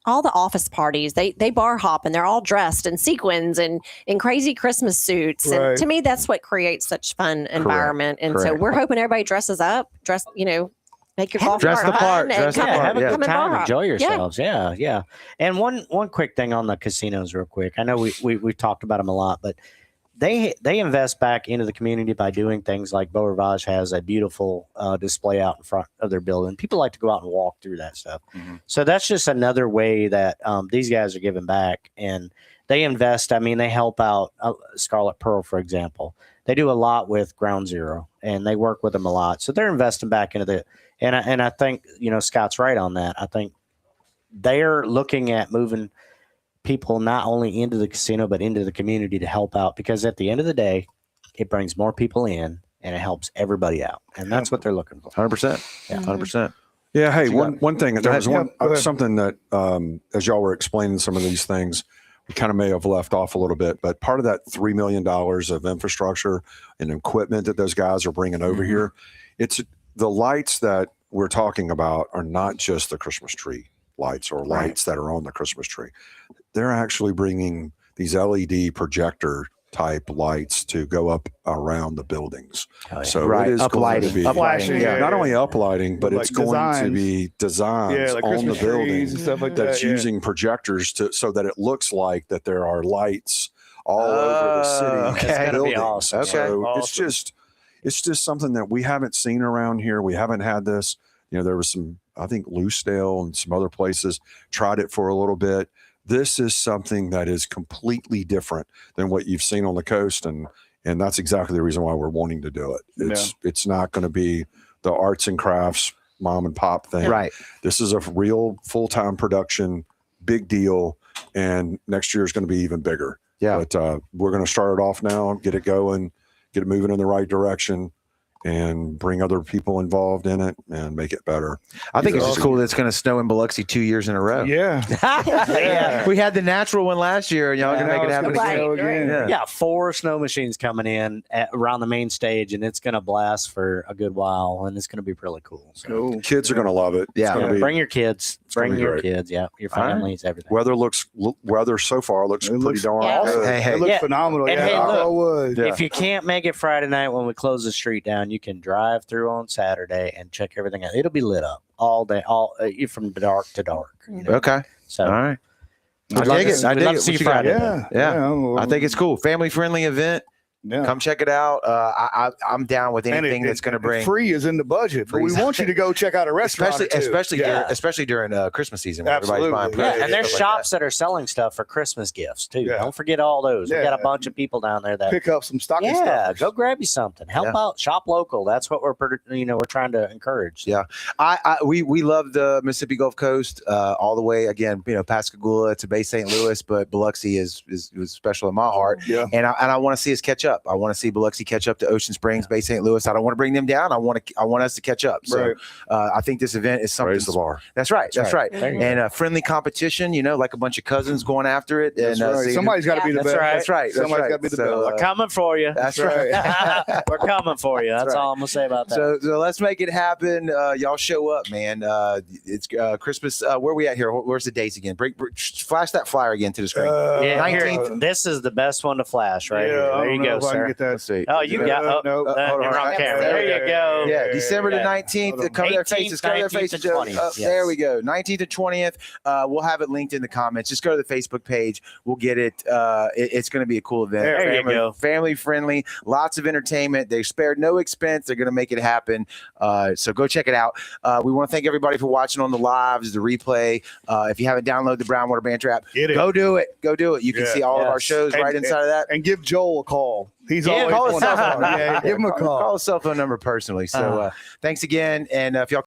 all the office parties, they bar hop and they're all dressed in sequins and in crazy Christmas suits. Right. And to me, that's what creates such fun environment. And so Correct. we're hoping everybody dresses up, make your golf Dress cart the part, fun and dress the come part, and- have a yeah. good come and bar time. hop. Enjoy Yeah. yourselves. Yeah. And one quick thing on the casinos, real quick. I know we've talked about them a lot, but they invest back into the community by doing things like Beau Rivage has a beautiful display out in front of their building. People like to go out and walk through that stuff. Mm-hmm. So that's just another way that these guys are giving back, and they invest. I mean, they help out Scarlet Pearl, for example. They do a lot with Ground Zero, and they work with them a lot. So they're investing back into the. And I think Scott's right on that. I think they're looking at moving people not only into the casino but into the community to help out, because at the end of the day, it brings more people in and it helps everybody out, and that's what they're looking for. 100%. Yeah. 100%. Yeah. Hey, one thing. There was ahead. Go ahead. something that as y'all were explaining some of these things, we kind of may have left off a little bit, but part of that $3 million of infrastructure and equipment that those guys are bringing over here, it's the lights that we're talking about are not just the Christmas tree lights or lights that are on the Christmas tree. They're actually bringing these LED projector type lights to go up around the buildings. Oh, yeah. So Right. it is going to be Flashing, yeah. not only uplighting, but Like it's going to designs. be designs Yeah, like on the Christmas trees building and stuff like that's that. yeah. using projectors so that it looks like that there are lights all over the city. Okay. It's gonna be buildings. awesome. So Awesome. it's just something that we haven't seen around here. We haven't had this. There was some, I think Loosedale and some other places tried it for a little bit. This is something that is completely different than what you've seen on the coast, and And that's exactly the reason why we're wanting to do it. It's not going to be the arts and crafts mom and pop thing. Right. This is a real full-time production, big deal. And next year is going to be even bigger. Yeah. But we're going to start it off now, get it going, get it moving in the right direction, and bring other people involved in it and make it better. I think it's just cool that it's going to snow in Biloxi 2 years in a row. Yeah. We had the natural one last year. Y'all going to make it happen again. Yeah, 4 snow machines coming in around the main stage, and it's going to blast for a good while, and it's going to be really cool. So. Cool. Kids are going to love it. Yeah. Bring your kids. Bring gonna be your great. kids. Yeah, your families, everything. Weather so far looks It pretty looks darn awesome. good. Hey, It looks Yeah. phenomenal. And yeah, hey, I look, would. Yeah. If you can't make it Friday night when we close the street down, you can drive through on Saturday and check everything out. It'll be lit up all day, from dark to dark. You know? Okay. So All right. we'd I love dig to- it. I we'd dig love it. to see What you you got? Friday. Yeah. I think it's cool. Family friendly event. Yeah. Come check it out. I'm down with And anything that's going to bring. free is in the budget, but we Free. want you to go check out a restaurant, Especially during Christmas season when everybody's Absolutely. buying Yeah, presents Yeah, and there's stuff like shops that are selling stuff for Christmas gifts too. Yeah. Don't forget all those. We got a Yeah. bunch of people down there that pick up some stocking yeah, stuffers. go grab you something. Help Yeah. out. Shop local. That's what we're trying to encourage. Yeah. We love the Mississippi Gulf Coast all the way again. Pascagoula to Bay St. Louis, but Biloxi is special in my heart. Yeah. And I want to see us catch up. I want to see Biloxi catch up to Ocean Springs, Bay St. Louis. I don't want to bring them down. I want us to catch up. So Right. I think this event is something. Raise the bar. That's right. That's right. There you go. And friendly competition. Like a bunch of cousins going after it. That's and right. seeing Somebody's got to be the That's best. right. That's right. Somebody's gotta be the best. We're coming for you. That's right. We're coming for you. That's right. all I'm gonna say about that. So let's make it happen. Y'all show up, man. It's Christmas. Where are we at here? Where's the dates again? Flash that flyer again to the screen. yeah, here, 19th. this is the best one to flash right here. There you go, sir. Let's see. Oh, you got. Oh, no. hold you're on. on camera. There you go. Yeah, December the Yeah. 19th. Cover their faces. Cover their 18th, faces. 19th, Joe. and 20th, yes. There we go. 19th and 20th. We'll have it linked in the comments. Just go to the Facebook page. We'll get it. It's going to be a cool event. There you go. Family friendly. Lots of entertainment. They spared no expense. They're going to make it happen. So go check it out. We want to thank everybody for watching on the lives, the replay. If you haven't downloaded the Brownwater Banter app, Get it. go do it. Go do it. You can Yeah. see all of our Yes. shows right inside of that. And give Joel a call. He's Yeah, always call on his the cell phone. phone. Yeah, give him a call. Call his cell phone number personally. So thanks again. And if y'all